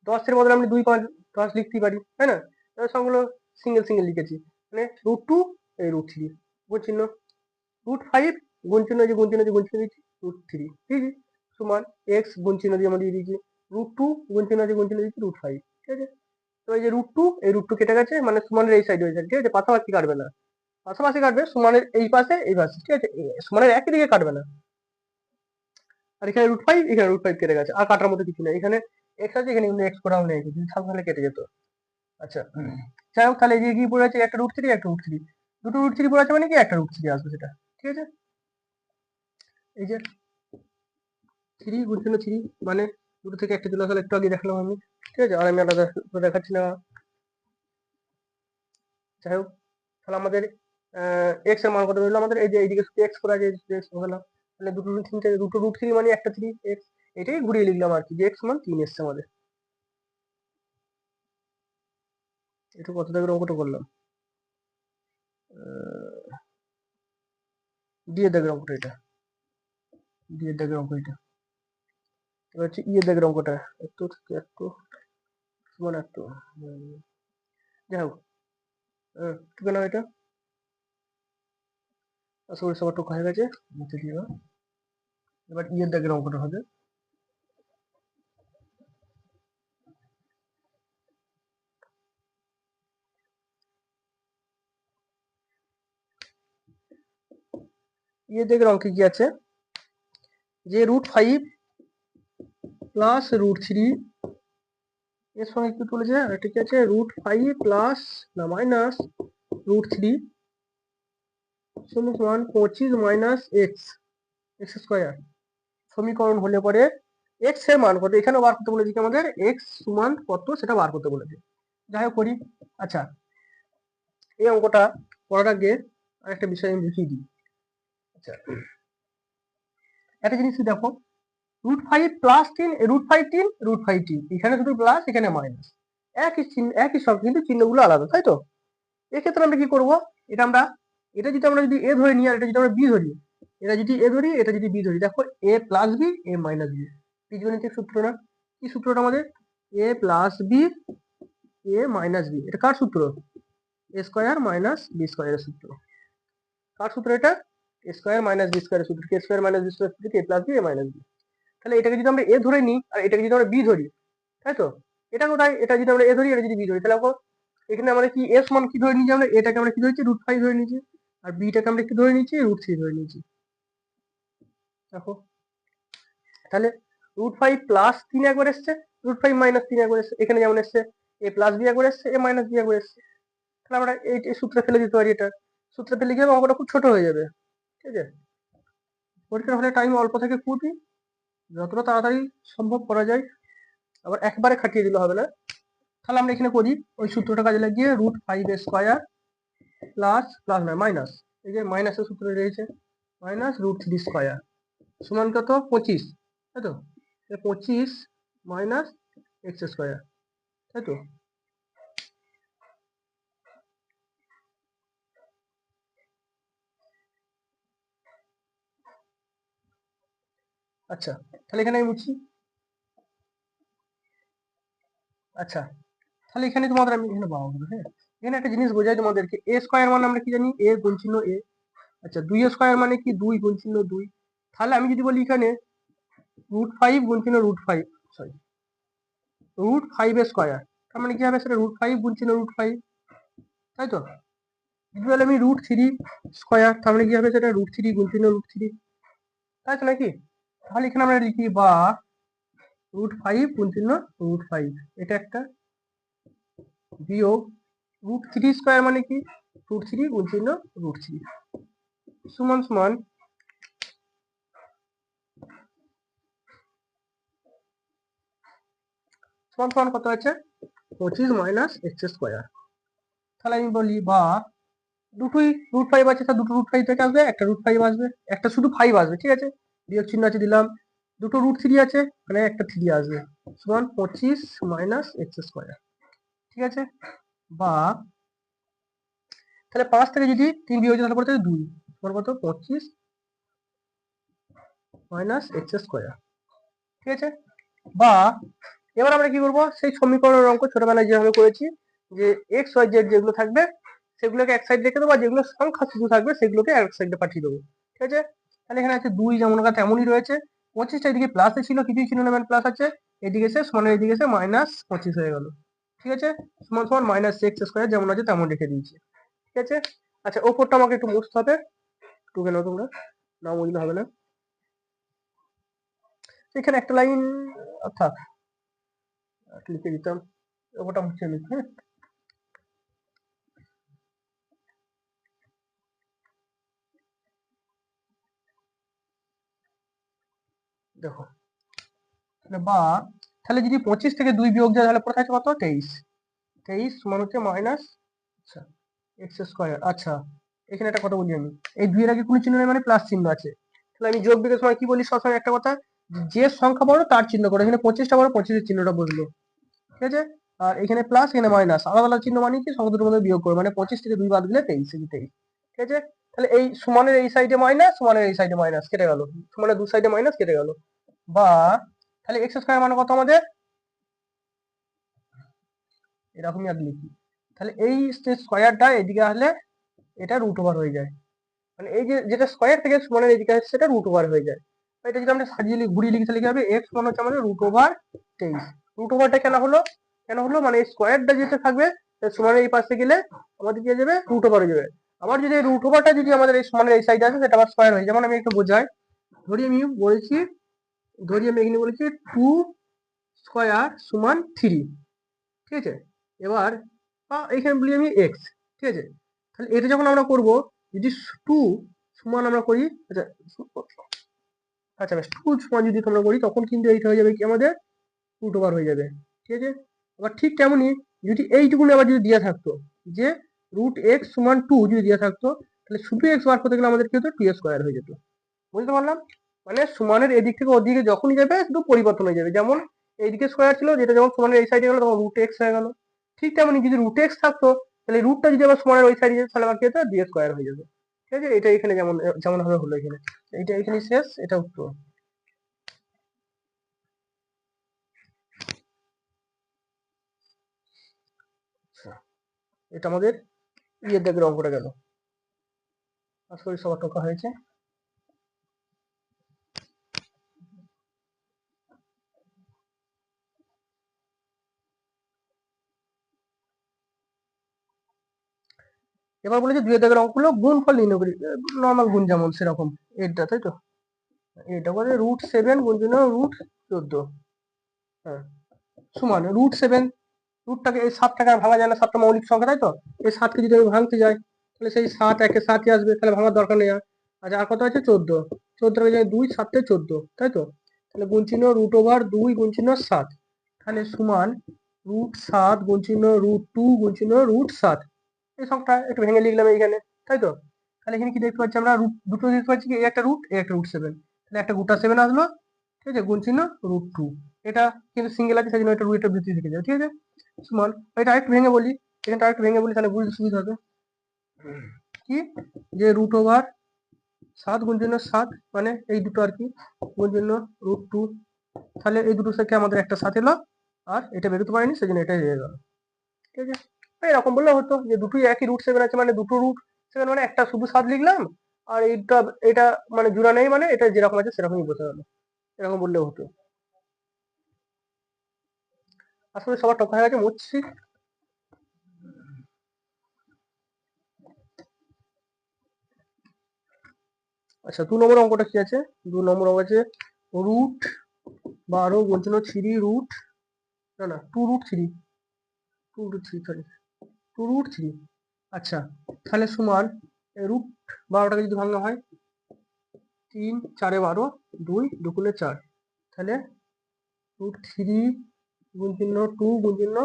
10 এর বদলে আমরা 2 5 10 লিখতে পারি, তাই না। এবার সবগুলো সিঙ্গেল সিঙ্গেল লিখেছি, মানে √2 এই √3 গুণ চিহ্ন, √5 গুণ চিহ্ন, যে গুণ চিহ্ন দিয়ে গুণ চিহ্ন দিচ্ছি √3, ঠিক আছে, সমান এক্স গুণ চিহ্ন দিয়ে আমরা দিয়ে দিয়েছি, √2 গুণ চিহ্ন দিয়ে গুণ চিহ্ন দিচ্ছি √5, ঠিক আছে। তো এই যে √2 এই √2 কেটে গেছে, মানে সমানের এই সাইড হয়ে যাচ্ছে, ঠিক আছে, পাশাপাশি কাটবে না, পাশাপাশি কাটবে, সমানের এই পাশে এই পাশে, ঠিক আছে, সমানের একই দিকে কাটবে না। আর এখানে √5 এখানে √5 কেটে গেছে, আর কাটার মতো কিছু নেই, এখানে এক্স আছে, এখানে কিন্তু এক্স করাও নেই, যদি থাকতো তাহলে কেটে যেত। আচ্ছা, যাই হোক, তাহলে এই যে কি পড়ে আছে, একটা √3 একটা √3, দুটো √3 পড়ে আছে, মানে কি একটা √3 আসবে সেটা, ঠিক আছে। এই যে 3 গুণ চিহ্ন 3, মানে দুটো থেকে একটা চলে আসলে একটু আগে দেখলাম আমি, ঠিক আছে, আর আমি আলাদা করে দেখাচ্ছি না। যাই হোক, তাহলে আমাদের এক্স এর মান কত হলো, আমাদের এই যে এইদিকে এক্স করা আছে, এক্স হলো, তাহলে দুটো √3 মানে একটা 3 এক্স, এটাই ঘুরিয়ে লিখলাম আর কি, যে এক্স সমান 3 এসছে আমাদের। এটা কত দাগের অঙ্কটা করলাম, দিয়ে দাগের অঙ্কটা, এটা দিয়ে দাগের অঙ্ক, এটা এবার হচ্ছে ইয়ে দাগের অঙ্কটা, একটু একটু সমান একটু, যাই হোক, ঠিক না এটা, আসলে সবার টুক হয়ে গেছে, মুছে দিও। এবার ইয়ের দাগের অঙ্কটা হবে, ইয়ের দাগের অঙ্কে কি আছে, যে √5 প্লাস √3 এর সঙ্গে কি তুলেছে, ঠিক আছে, √5 প্লাস না মাইনাস √3 সমান 25 মাইনাস এক্স এক্স স্কোয়ার সমীকরণ হলে পরে এক্স এর মান কত, এখানে বার করতে বলেছি আমাদের, এক্স সমান কত সেটা বার করতে বলেছে। যাই হোক করি। আচ্ছা, এই অঙ্কটা করার আগে আরেকটা বিষয় আমি বুঝিয়ে দিই। আচ্ছা, একটা জিনিস দেখো, √5 প্লাস 3 √5 3 √5 3, এখানে শুধু প্লাস এখানে মাইনাস, একই চিহ্ন একই সব, কিন্তু চিহ্নগুলো আলাদা, তাই তো। এক্ষেত্রে আমরা কি করব, এটা আমরা, এটা যদি আমরা যদি এ ধরে নিই, আর এটা যদি আমরা বি ধরি, এটা যদি এ ধরি এটা যদি বি ধরি, দেখো এ plus B A minus B, বীজগণিতের সূত্র না, কি সূত্রটা আমাদের, এ plus B A minus B, এটা কার সূত্র, এ স্কোয়ার মাইনাস বি স্কোয়ারের সূত্র। কার সূত্র এটা, এ স্কোয়ার মাইনাস বি স্কোয়ারের সূত্র, কে স্কোয়ার মাইনাস বি স্কোয়ার সূত্র, এ plus B A minus B. তাহলে এটাকে যদি আমরা এ ধরে নিই আর এটাকে যদি আমরা বি ধরি, তাই তো, এটা কোথায়, এটা যদি আমরা এ ধরি এটা যদি বি ধরি, তাহলে এখানে আমরা কি এস মান কি ধরে নিয়েছি, আমরা এটাকে আমরা কি ধরেছি √5 ধরে নিয়েছি, আর বিটাকে আমরা কি ধরে নিয়েছি √3 ধরে নিয়েছি। দেখো, তাহলে √5 প্লাস 3 একবার এসছে, √5 মাইনাস 3 একবার এসছে, এখানে যেমন এসছে এ প্লাস বি একবার এসছে, এ মাইনাস বি একবার এসছে। তাহলে আমরা এই সূত্রে ফেলে দিতে পারি, এটা সূত্রে ফেলে গিয়ে অঙ্কটা খুব ছোট হয়ে যাবে, ঠিক আছে। পরীক্ষার হলে টাইম অল্প থেকে খুবই, যতটা তাড়াতাড়ি সম্ভব করা যায়, আবার একবারে খাটিয়ে দিলে হবে না। তাহলে আমরা এখানে করি, ওই সূত্রটা কাজে লাগিয়ে √5 স্কোয়ার প্লাস প্লাস না মাইনাস, এই যে মাইনাসের সূত্র রয়েছে, মাইনাস √3 স্কোয়ার সমান কত 25, তাই তো, 25 মাইনাস এক্স স্কোয়ার, তাই তো। আচ্ছা, তাহলে এখানে আমি মুছি। আচ্ছা, তাহলে এখানে তোমাদের আমি এখানে পাবো, হ্যাঁ, এখানে একটা জিনিস বোঝাই তোমাদেরকে, এ স্কোয়ার মানে আমরা কি জানি, এ গুণ চিহ্ন এ। আচ্ছা, 2 স্কোয়ার মানে কি 2 গুণ চিহ্ন 2। তাহলে আমি যদি বলি এখানে √5 গুণ চিহ্ন √5, সরি √5 স্কোয়ার, তার মানে কি হবে সেটা √5 গুণ চিহ্ন √5, তাই তো। যদি বলে আমি √3 স্কোয়ার, তার মানে কি হবে সেটা √3 গুণ চিহ্ন √3, তাই তো নাকি? তাহলে এখানে আমরা লিখি বা √5 গুণ চিহ্ন √5, এটা একটা, বিয়োগ √3 স্কোয়ার মানে কি √3 গুণ চিহ্ন √3, সমান সমান সমান সমান কত আছে 25 মাইনাস এক্স স্কোয়ার। তাহলে আমি বলি বা দুটোই √5 আছে, তা দুটো √5 থেকে আসবে, একটা √5 আসবে, একটা শুধু 5 আসবে, ঠিক আছে, বিয়োগ চিহ্ন আছে দিলাম, দুটো √3 আছে মানে একটা 3 আসবে, সমান 25 মাইনাস এক্স স্কোয়ার, ঠিক আছে। বা তাহলে 5 থেকে যদি 3 বিয়োগ তাহলে পড়ে 2, সমান কত 25 মাইনাস এক্স স্কোয়ার, ঠিক আছে। বা এবার আমরা কি করবো, সেই সমীকরণের অঙ্ক ছোটবেলায় যেভাবে করেছি, যে এক্স ওয়াই জেড যেগুলো থাকবে সেগুলোকে এক সাইড রেখে দেবো, আর যেগুলো সংখ্যা শুধু থাকবে সেগুলোকে এক সাইডে পাঠিয়ে দেবো, ঠিক আছে। তাহলে এখানে আছে 2 যেমন কথা তেমনই রয়েছে, 25টা এদিকে প্লাসে ছিল, কিছুই ছিল না, মানে প্লাস আছে, এদিকে এসে সমানের এদিকে এসে -25 হয়ে গেল, ঠিক আছে, সমান সমান মাইনাস এক্স স্কোয়ার যেমন আছে তেমন রেখে দিয়েছি, ঠিক আছে। আচ্ছা ওপরটা আমাকে একটু মুছতে হবে, টুকে নাও তোমরা, না মুছলে হবে না, এখানে একটা লাইন অর্থাৎ লিখে দিতাম, ওপরটা মুছে নিই, হ্যাঁ। দেখো বা তাহলে যদি 25 থেকে 2 বিয়োগ যায় তাহলে পড়ে থাকছে কত 23, 23 সমান হচ্ছে মাইনাস, আচ্ছা এক্স স্কোয়ার, আচ্ছা এখানে একটা কথা বলি আমি, এই 2 এর আগে কোনো চিহ্ন নেই মানে প্লাস চিহ্ন আছে, তাহলে আমি যোগ বিয়োগের সময় কি বলি সবসময় একটা কথা, যে সংখ্যা বড় তার চিহ্ন করো, এখানে 25টা বড় 25 এর চিহ্নটা বসলো, ঠিক আছে, আর এখানে প্লাস এখানে মাইনাস, আলাদা আলাদা চিহ্ন মানে কি সংখ্যা দুটোর মধ্যে বিয়োগ করো, মানে 25 থেকে 2 বাদ দিলে 23, 23, ঠিক আছে। তাহলে এই সমানের এই সাইডে মাইনাস, সমানের এই সাইডে মাইনাস কেটে গেল, সমানের দু সাইডে মাইনাস কেটে গেল, বা তাহলে এক্স স্কোয়ার মানে কত আমাদের, এরকমই আর লিখি, তাহলে এই স্কোয়ারটা এদিকে আসলে এটা √ওভার হয়ে যায়, মানে এই যে যেটা স্কোয়ার থেকে সমানের এদিকে আসছে সেটা √ওভার হয়ে যায়, এটা যদি আমরা সাজিয়ে ঘুরিয়ে লিখি তাহলে কি হবে, এক্স মানে হচ্ছে আমাদের √23, √ওভারটা কেন হলো মানে এই স্কোয়ারটা যেটা থাকবে সমানের এই পাশে গেলে আমাদের কি হয়ে যাবে √ওভার হয়ে যাবে, আবার যদি √ওভারটা যদি আমাদের এই সমানের এই সাইডে আসে সেটা আবার স্কোয়ার হয়ে, যেমন আমি একটু বোঝাই, ধরি আমি এখানে বলেছি 2 স্কোয়ার সমান 3, ঠিক আছে, এবার এখানে বলি আমি এক্স, ঠিক আছে, তাহলে এটা যখন আমরা করব, যদি 2 সমান আমরা করি, আচ্ছা আচ্ছা বেশ 2 সমান যদি আমরা করি তখন কিন্তু এইটা হয়ে যাবে কি আমাদের √ওভার হয়ে যাবে, ঠিক আছে। আবার ঠিক তেমনই যদি এইটুকুনি আবার যদি দেওয়া থাকতো, যে √x সমান 2 যদি দেওয়া থাকতো, তাহলে শুধু x বার করতে গেলে আমাদের কি হতো 2 স্কোয়ার হয়ে যেত, বুঝতে পারলাম, মানে সমানের এদিক থেকে ওদিকে যখনই যাবে শুধু পরিবর্তন হয়ে যাবে, যেমন এইদিকে স্কোয়ার ছিল যেটা যখন সমানের এই সাইডে গেল তখন √x হয়ে গেল, ঠিক তেমনি যদি √x থাকতো তাহলে রুটটা যদি আবার সমানের ওই সাইডে যেত তাহলে আবার কি হতো 2 স্কোয়ার হয়ে যাবে, ঠিক আছে। এটা এখানে যেমন যেমন ভাবে হলো এখানে, এইটা এখানে শেষ, এটা উত্তর। এটা আমাদের ইয়ের দাগের অঙ্কটা গেল, আশা করি সবার টাকা হয়েছে। এবার বলেছে 2 দাগের অঙ্কগুলো গুণফল নির্ণয় করি, নর্মাল গুণ যেমন সেরকম, এটা তাই তো, এটা বলে √7 গুণ চিহ্ন √14, হ্যাঁ, সমান √7, রুটটাকে এই 7টাকে আর ভাঙা যায় না, 7টা মৌলিক সংখ্যা তাই তো, এই 7কে যদি আমি ভাঙতে যাই তাহলে সেই 7 একে 7ই আসবে, তাহলে ভাঙার দরকার নেই আর। আচ্ছা আর কত আছে 14, 14টাকে যদি 2 7 14 তাই তো, তাহলে গুণ চিহ্ন √2 গুণ চিহ্ন 7, তাহলে সমান √7 গুণ চিহ্ন √2 গুণ চিহ্ন √7, এই সংখ্যাটা একটু ভেঙে লিখলাম এইখানে, তাই তো। তাহলে এখানে কি দেখতে পাচ্ছি আমরা, দুটো দেখতে পাচ্ছি কি, এই একটা রুট এই একটা √7, তাহলে একটা গোটা 7 আসলো, ঠিক আছে, গুণ চিহ্ন √2, এটা কিন্তু সিঙ্গেল আছে সেই জন্য এটা রুটের ভিতরে লিখে যাবে, ঠিক আছে, সমান, এটা আরেকটু ভেঙে বলি, এখানটা আরেকটু ভেঙে বলি তাহলে বুঝতে সুবিধা হবে, কি যে √7 গুণ চিহ্ন 7 মানে এই দুটো আর কি, গুণ চিহ্ন √2, তাহলে এই দুটো থেকে আমাদের একটা 7 এলো, আর এটা বেরোতে পারেনি সেজন্য এটা হয়ে গেল, ঠিক আছে। এরকম বললে হতো যে দুটোই একই √7 আছে মানে দুটো √7 মানে একটা শুধু 7 লিখলাম, আর এইটা এটা মানে জোড়া নেই মানে এটা যেরকম আছে সেরকমই বোঝা গেল, এরকম বললেও হতো। আসলে সবার টকা হয়ে গেছে, মুছছি। আচ্ছা 2 নম্বর অঙ্কটা কি আছে? 2 নম্বর অঙ্ক আছে √12 গুণ চিহ্ন 3 রুট না 2√3 সরি 2√3। আচ্ছা তাহলে সমান √12টাকে যদি ভাঙা হয় 3 4 12 2 2 গুণে 4, তাহলে √3 গুণ চিহ্ন 2 গুণ চিহ্ন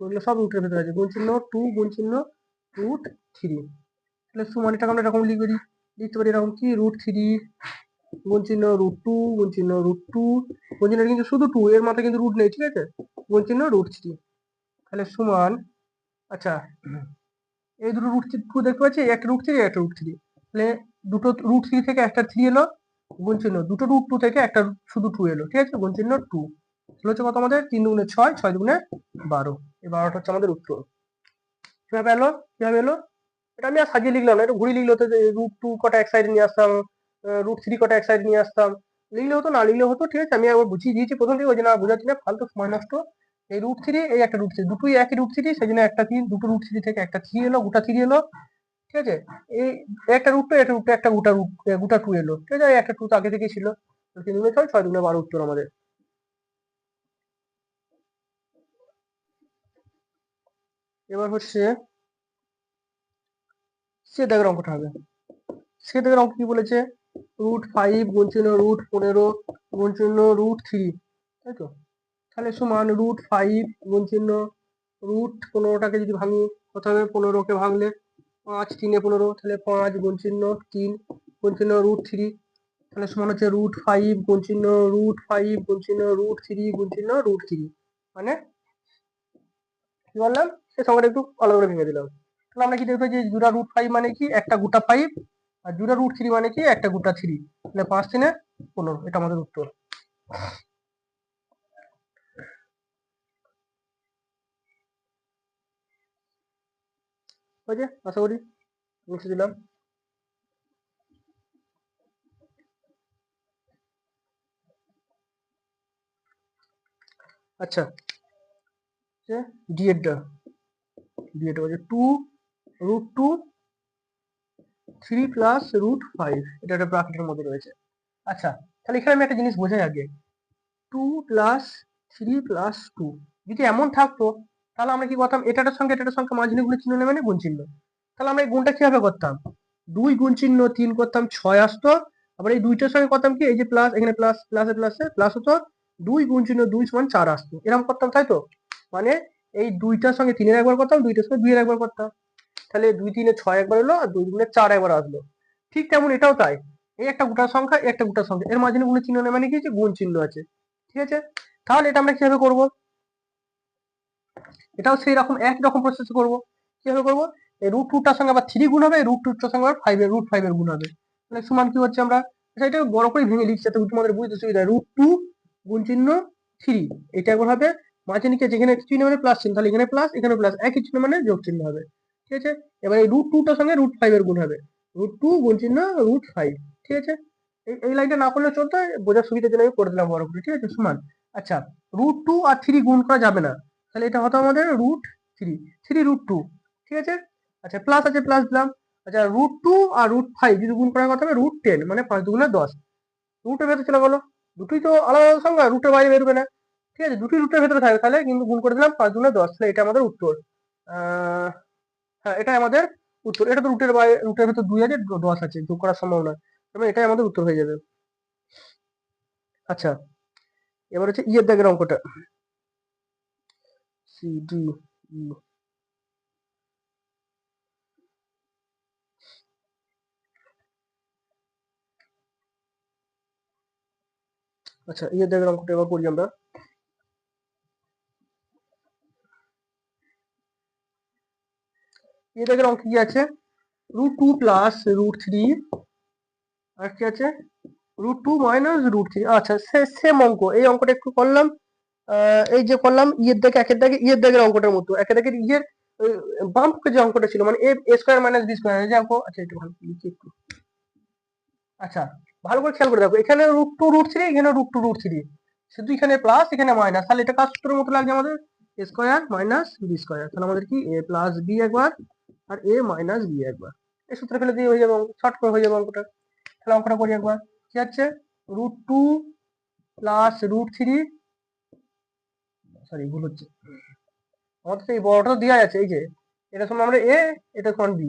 এগুলো সব রুটের ভেতরে আছে, গুণ চিহ্ন 2 গুণ চিহ্ন √3, তাহলে সমান এটাকে আমরা এরকম লিখতে পারি এরকম কি √3 গুণ চিহ্ন √2 গুণ চিহ্ন √2 গুণ চিহ্ন কিন্তু শুধু 2, এর মাথায় কিন্তু রুট নেই, ঠিক আছে, গুণ চিহ্ন √3, তাহলে সমান আচ্ছা এই দুটো √2 দেখতে পাচ্ছি, একটা √3 একটা √3, তাহলে দুটো √3 থেকে একটা 3 এলো, গুণ চিহ্ন দুটো √2 থেকে একটা শুধু 2 এলো, ঠিক আছে, গুণ চিহ্ন 2, তাহলে হচ্ছে কত আমাদের 3 দুগুণে 6 6 দুগুণে 12, এই 12টা হচ্ছে আমাদের উত্তর। কিভাবে এলো এটা আমি আর সাজিয়ে লিখলাম না, এটা ঘুরিয়ে লিখলে হতো যে √2 কটা এক সাইডে নিয়ে আসতাম, √3 কটা এক সাইডে নিয়ে আসতাম, লিখলে হতো না লিখলে হতো, ঠিক আছে, আমি একবার বুঝিয়ে দিয়েছি প্রথম থেকে, ওই জন্য বোঝাচ্ছি না, ফালতু সময় নষ্ট। এই √3 এই একটা √3 দুটোই একই √3, সেই জন্য একটা 3 দুটো √3 থেকে একটা 3 এলো, গোটা 3 এলো, ঠিক আছে, এই একটা √2 একটা √2 একটা গোটা 2 এলো, ঠিক আছে, একটা 2 তো আগে থেকেই ছিল, 3 দুগুণে 6 6 দুগুণে 12 উত্তর আমাদের। এবার হচ্ছে সে দাগের অঙ্কটা হবে। সে দাগের অঙ্ক কি বলেছে? √5 গুণ চিহ্ন √15 গুণ চিহ্ন √3, তাই তো, তাহলে সমান √5 গুণ চিহ্ন √15টাকে যদি ভাঙি কত হবে? 15কে ভাঙলে 5 3 15, তাহলে 5 গুণ চিহ্ন 3 গুণ চিহ্ন √3, তাহলে সমান হচ্ছে √5 গুণ চিহ্ন √5 গুণ চিহ্ন √3 গুণ চিহ্ন √3, মানে কি বললাম সেই সংখ্যাটা একটু আলাদা করে ভেঙে দিলাম। তাহলে আমরা কি দেখবো যে জোড়া √5 মানে কি একটা গোটা 5, আর জোড়া √3 মানে কি একটা গোটা 3, তাহলে 5 3 15, এটা আমাদের উত্তর। ওই যে আশা করি মুছে দিলাম। আচ্ছা ডি এরটা হচ্ছে 2√2 3 প্লাস √5, এটা একটা ব্র্যাকেটের মধ্যে রয়েছে। আচ্ছা তাহলে এখানে আমি একটা জিনিস বোঝাই আগে, 2 প্লাস 3 প্লাস 2 যদি এমন থাকতো তাহলে আমরা কি করতাম, এটার সঙ্গে মাঝখানে চিহ্ন নেবে না, গুণ চিহ্ন, তাহলে আমরা এই গুণটা কিভাবে করতাম, 2 গুণ চিহ্ন 3 করতাম 6 আসতো, আবার এই দুইটার সঙ্গে করতাম কি এই যে প্লাস, এখানে প্লাস প্লাসে প্লাসে প্লাস হতো, 2 গুণ চিহ্ন 2 সমান 4 আসতো, এরকম করতাম, তাই তো, মানে এই দুইটার সঙ্গে 3 এর একবার করতাম, দুইটার সঙ্গে 2 এর একবার করতাম, তাহলে 2 3 এ 6 একবার এলো আর 2 2 4 একবার আসলো। ঠিক তেমন এটাও তাই, এই একটা গোটা সংখ্যা এই একটা গোটা সংখ্যা, এর মাঝখানে গুণ চিহ্ন নেই মানে কি, যে গুণ চিহ্ন আছে, ঠিক আছে, তাহলে এটা আমরা কিভাবে করব, এটাও সেই রকম একই রকম প্রসেস করব। কিভাবে করব, এই √2টার সঙ্গে আবার 3 গুণ হবে, √2টার সঙ্গে আবার 5 এর √5 এর গুণ হবে, তাহলে সমান কি হচ্ছে আমরা, আচ্ছা এটা বড় করে ভেঙে লিখছি যাতে তোমাদের বুঝতে সুবিধা হয়, √2 গুণ চিহ্ন 3, এটা একবার হবে, মাঝে নিচে যেখানে চিহ্ন মানে প্লাস চিহ্ন, তাহলে এখানে প্লাস এখানে প্লাস, একই চিহ্ন মানে যোগ চিহ্ন হবে, ঠিক আছে, এবার এই √2টার সঙ্গে √5 এর গুণ হবে, √2 গুণ চিহ্ন √5, ঠিক আছে, এই লাইনটা না করলে চলতো, বোঝার সুবিধার জন্য আমি করে দিলাম বড় করে, ঠিক আছে, সমান আচ্ছা √2 আর 3 গুণ করা যাবে না, তাহলে এটা হতো আমাদের √3 3√2, ঠিক আছে, আচ্ছা প্লাস আছে প্লাস দিলাম, আচ্ছা √2 আর √5 যদি গুণ করার কথা হবে √10, মানে 5 দুগুণে 10, রুটের ভেতরে চলে গেলো, দুটোই তো আলাদা আলাদা সংখ্যা, রুটের বাইরে বেরোবে না, ঠিক আছে, দুটোই রুটের ভেতরে থাকবে, তাহলে কিন্তু গুণ করে দিলাম 5 দুগুণে 10, তাহলে এটা আমাদের উত্তর। হ্যাঁ এটাই আমাদের উত্তর, এটা তো রুটের বাইরে, রুটের ভেতর 2 আছে 10 আছে, যোগ করার সম্ভাবনা, তবে এটাই আমাদের উত্তর হয়ে যাবে। আচ্ছা এবার হচ্ছে ইয়ের দাগের অঙ্কটা, সি ডি ই, আচ্ছা ইয়ের দাগের অঙ্কটা এবার করি আমরা। ইয়ের দাগের অঙ্ক কি আছে, √2 প্লাস √3, আর কি আছে √2 মাইনাস √3, আচ্ছা সেম অঙ্ক, এই অঙ্কটা একটু করলাম, এই যে করলাম ইয়ের দাগে একের দাগে ইয়ের দাগের অঙ্কটার মতো, একের দাগের ইয়ের বাম পক্ষে যে অঙ্কটা ছিল মানে এ স্কোয়ার মাইনাস বি স্কোয়ার, এই যে অঙ্ক, আচ্ছা একটু ভালো লিখি একটু, আচ্ছা ভালো করে খেয়াল করে দেখো, এখানে √2 √3, এখানে √2 √3, শুধু এখানে প্লাস এখানে মাইনাস, তাহলে এটা কার সূত্রের মতো লাগছে আমাদের, এ স্কোয়ার মাইনাস বি স্কোয়ার, তাহলে আমাদের কি এ প্লাস বি একবার আর এ মাইনাস বি একবার, এই সূত্র ফেলে দিয়ে হয়ে যাবে, শর্ট করে হয়ে যাবে অঙ্কটা। তাহলে অঙ্কটা করি একবার। কি আছে, √2 প্লাস √3, সরি ভুল হচ্ছে, আমাদের তো এই বড়টা তো দেওয়া আছে, এই যে এটা সমান আমরা এ, এটা সমান বি,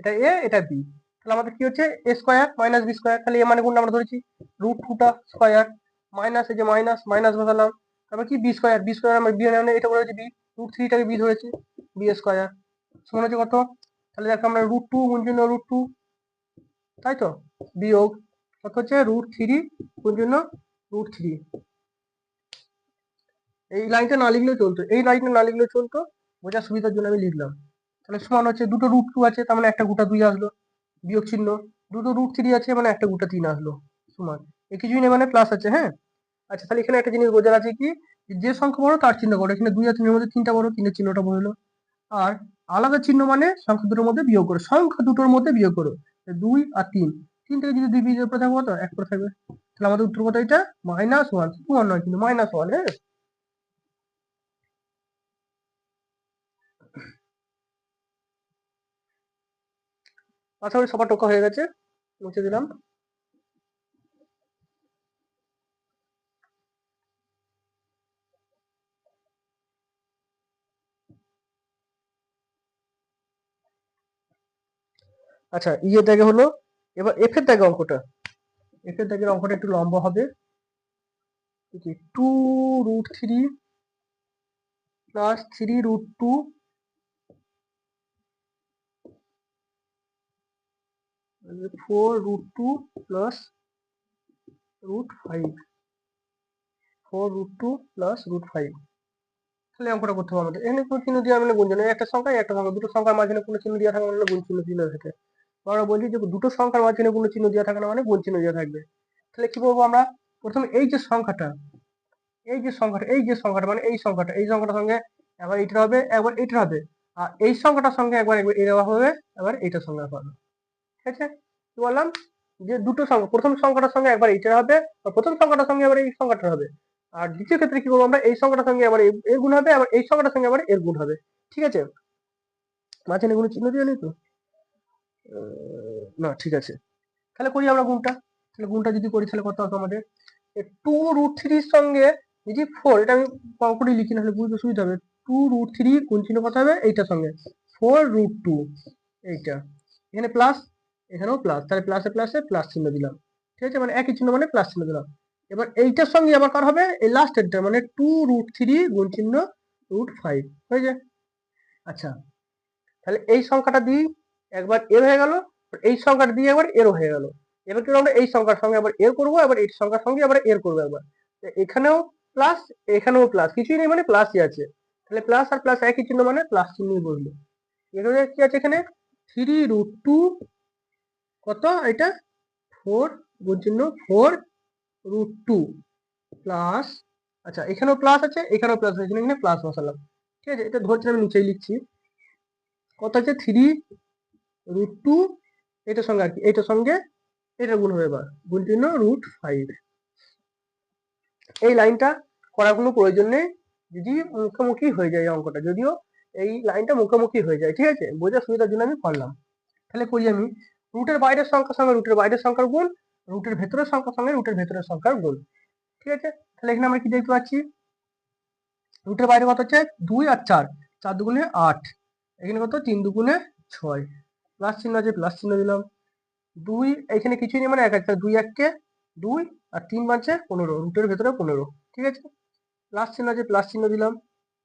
এটা এ এটা বি, তাহলে আমাদের কি হচ্ছে এ স্কোয়ার মাইনাস বি স্কোয়ার, তাহলে এ মানে কোনটা আমরা ধরেছি √2টা স্কোয়ার, মাইনাস এই যে মাইনাস মাইনাস বসালাম, তারপর কি বি স্কোয়ার, বি স্কোয়ার আমরা বি মানে এটা বলেছি বি, √3টাকে বি ধরেছি, বি স্কোয়ার সমান হচ্ছে কত, তাহলে দেখো আমরা √2 গুণ চিহ্ন √2, তাই তো, বিয়োগ কত হচ্ছে √3 গুণ চিহ্ন √3, এই লাইনটা না লিখলেও চলতো, এই লাইনটা না লিখলেও চলতো, বোঝার সুবিধার জন্য আমি লিখলাম। তাহলে সমান হচ্ছে দুটো √2 আছে, তার মানে একটা গোটা 2 আসলো, বিয়োগ চিহ্ন, দুটো √3 আছে মানে একটা গোটা 3 আসলো, সমান, এই কিছুই নেই মানে প্লাস আছে, হ্যাঁ। আচ্ছা, তাহলে এখানে একটা জিনিস বোঝার আছে কি, যে সংখ্যা বড় তার চিহ্ন বড়, এখানে 2 আর 3 এর মধ্যে 3টা বড়, 3 এর চিহ্নটা বড় হলো। আর আলাদা চিহ্ন মানে সংখ্যা দুটোর মধ্যে বিয়োগ করো, সংখ্যা দুটোর মধ্যে বিয়োগ করো, 2 আর 3, 3 থেকে যদি 2 বিয়োগ করে থাকবো তো 1 করে থাকবে, তাহলে আমাদের উত্তর কত, এটা -1, 2 আর নয় কিন্তু -1, হ্যাঁ। আশা করি সবার টোকা হয়ে গেছে, মুছে দিলাম। আচ্ছা, এর দাগে হলো, এবার এফ এর দাগে অঙ্কটা, এফ এর দাগের অঙ্কটা একটু লম্বা হবে, 2√3 প্লাস 3√2 4√2 প্লাস √5, 4√2 প্লাস √5, তাহলে অঙ্কটা করতে হবে আমাদের। এখানে কোনো চিহ্ন দেওয়া মানে গুণজন, একটা সংখ্যা একটা সংখ্যা, দুটো সংখ্যার মাঝখানে কোনো চিহ্ন দেওয়া থাকে মানে গুণ চিহ্ন দেওয়া থাকে। আমরা বলছি যে দুটো সংখ্যার মাঝখানে কোনো চিহ্ন দেওয়া থাকে না মানে গুণ চিহ্ন দেওয়া থাকবে। তাহলে কি বলবো আমরা, প্রথমে এই যে সংখ্যাটা, এই যে সংখ্যাটা মানে এই সংখ্যাটার সঙ্গে একবার এইটার হবে, একবার এইটার হবে, আর এই সংখ্যাটার সঙ্গে একবার একবার এটা হবে, এবার এইটার সঙ্গে হবে, ঠিক আছে। কি বললাম, যে দুটো সংখ্যা, প্রথম সংখ্যাটার সঙ্গে একবার এইটার হবে, আর প্রথম সংখ্যাটার সঙ্গে আবার এই সংখ্যাটার হবে, আর দ্বিতীয় ক্ষেত্রে কি করবো আমরা, এই সংখ্যাটার সঙ্গে আবার এর গুণ হবে, আবার এই সংখ্যাটার সঙ্গে আবার এর গুণ হবে, ঠিক আছে। মাঝখানে কোনো চিহ্ন দিয়ে নেই তো, না ঠিক আছে। তাহলে করি আমরা গুণটা, তাহলে গুণটা যদি করি তাহলে কত হবে আমাদের, 2√3 সঙ্গে যদি 4, এটা আমি করে লিখি নাহলে বুঝতে সুবিধা হবে, 2√3 গুণ চিহ্ন কত হবে এইটার সঙ্গে 4√2, এইটা এখানে প্লাস, এখানেও প্লাস, তাহলে প্লাসে প্লাসে প্লাস চিহ্ন দিলাম, ঠিক আছে, মানে একই চিহ্ন মানে প্লাস চিহ্ন দিলাম। এবার এইটার সঙ্গে আবার কার হবে, এই লাস্টেরটা মানে 2√3 গুণ চিহ্ন √5 হয়ে যায়। আচ্ছা, তাহলে এই সংখ্যাটা দিই একবার এর হয়ে গেল, এই সংখ্যাটা দিয়ে একবার এরও হয়ে গেল, এবার কি আমরা এই সংখ্যার সঙ্গে আবার এর করবো, আবার এই সংখ্যার সঙ্গে আবার এর করবো একবার, এখানেও প্লাস এখানেও প্লাস, কিছুই নেই মানে প্লাসই আছে, তাহলে প্লাস আর প্লাস একই চিহ্ন মানে প্লাস চিহ্নই বসলো। এখানে কি আছে, এখানে 3√2 কত, এটা 4 গুণ চিহ্ন 4√2 প্লাস, আচ্ছা এখানেও প্লাস আছে এখানেও প্লাস আছে, এখানে প্লাস বসালাম, ঠিক আছে, এটা ধরছি আমি নিচেই লিখছি, কত আছে 3√2, এটার সঙ্গে আর কি, এটার সঙ্গে এটা গুণ হবে, এবার গুণ চিহ্ন √5, এই লাইনটা করার কোনো প্রয়োজন নেই যদি মুখোমুখি হয়ে যায় অঙ্কটা, যদিও এই লাইনটা মুখোমুখি হয়ে যায়, ঠিক আছে, বোঝার সুবিধার জন্য আমি করলাম। তাহলে করি আমি, রুটের বাইরের সংখ্যার সঙ্গে রুটের বাইরের সংখ্যার গুণ, রুটের ভেতরের সংখ্যার সঙ্গে রুটের ভেতরের সংখ্যার গুণ, ঠিক আছে। তাহলে এখানে আমরা কি দেখতে পাচ্ছি, রুটের বাইরে কত হচ্ছে 2 আর 4, 4 দুগুণে 8, এখানে কত 3 দুগুণে 6, প্লাস চিহ্ন আছে প্লাস চিহ্ন দিলাম, 2 এখানে কিছুই নেই মানে 1 আছে, 2 1 2 আর 3 বাঁচছে 15, রুটের ভেতরে 15, ঠিক আছে, প্লাস চিহ্ন আছে প্লাস চিহ্ন দিলাম।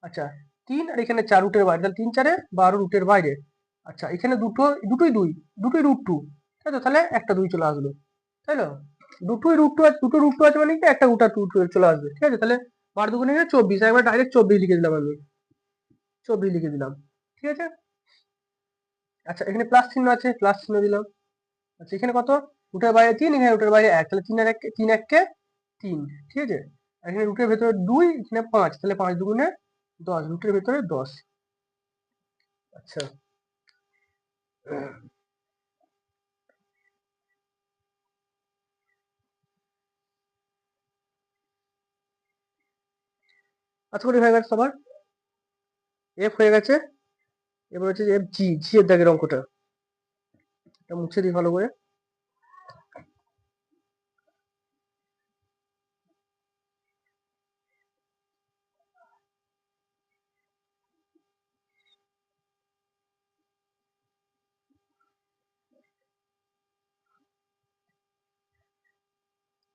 আচ্ছা 3 আর এখানে 4 রুটের বাইরে, তাহলে 3 4 12 রুটের বাইরে। আচ্ছা এখানে দুটোই 2, দুটোই √2, তাই তো, তাহলে একটা 2 চলে আসলো, তাই তো, দুটোই √2 আছে, দুটো √2 আছে মানে কি একটা গোটা 2 চলে আসবে, ঠিক আছে। তাহলে 12 দুগুণে 24, একবার ডাইরেক্ট 24 লিখে দিলাম আমি, 24 লিখে দিলাম, ঠিক আছে। আচ্ছা এখানে প্লাস চিহ্ন আছে প্লাস চিহ্ন দিলাম। আচ্ছা এখানে কত, রুটের বাইরে 3, এখানে রুটের বাইরে 1, তাহলে 3 আর 1 3 1 কে 3, ঠিক আছে, আর এখানে রুটের ভেতরে 2, এখানে 5, তাহলে 5 দুগুণে 10, রুটের ভেতরে 10। আচ্ছা আচ্ছা করে হয়ে গেছে সবার, এফ হয়ে গেছে, এবার হচ্ছে এফ জি, জি এর দাগের অঙ্কটা, এটা মুছে দিই ভালো করে।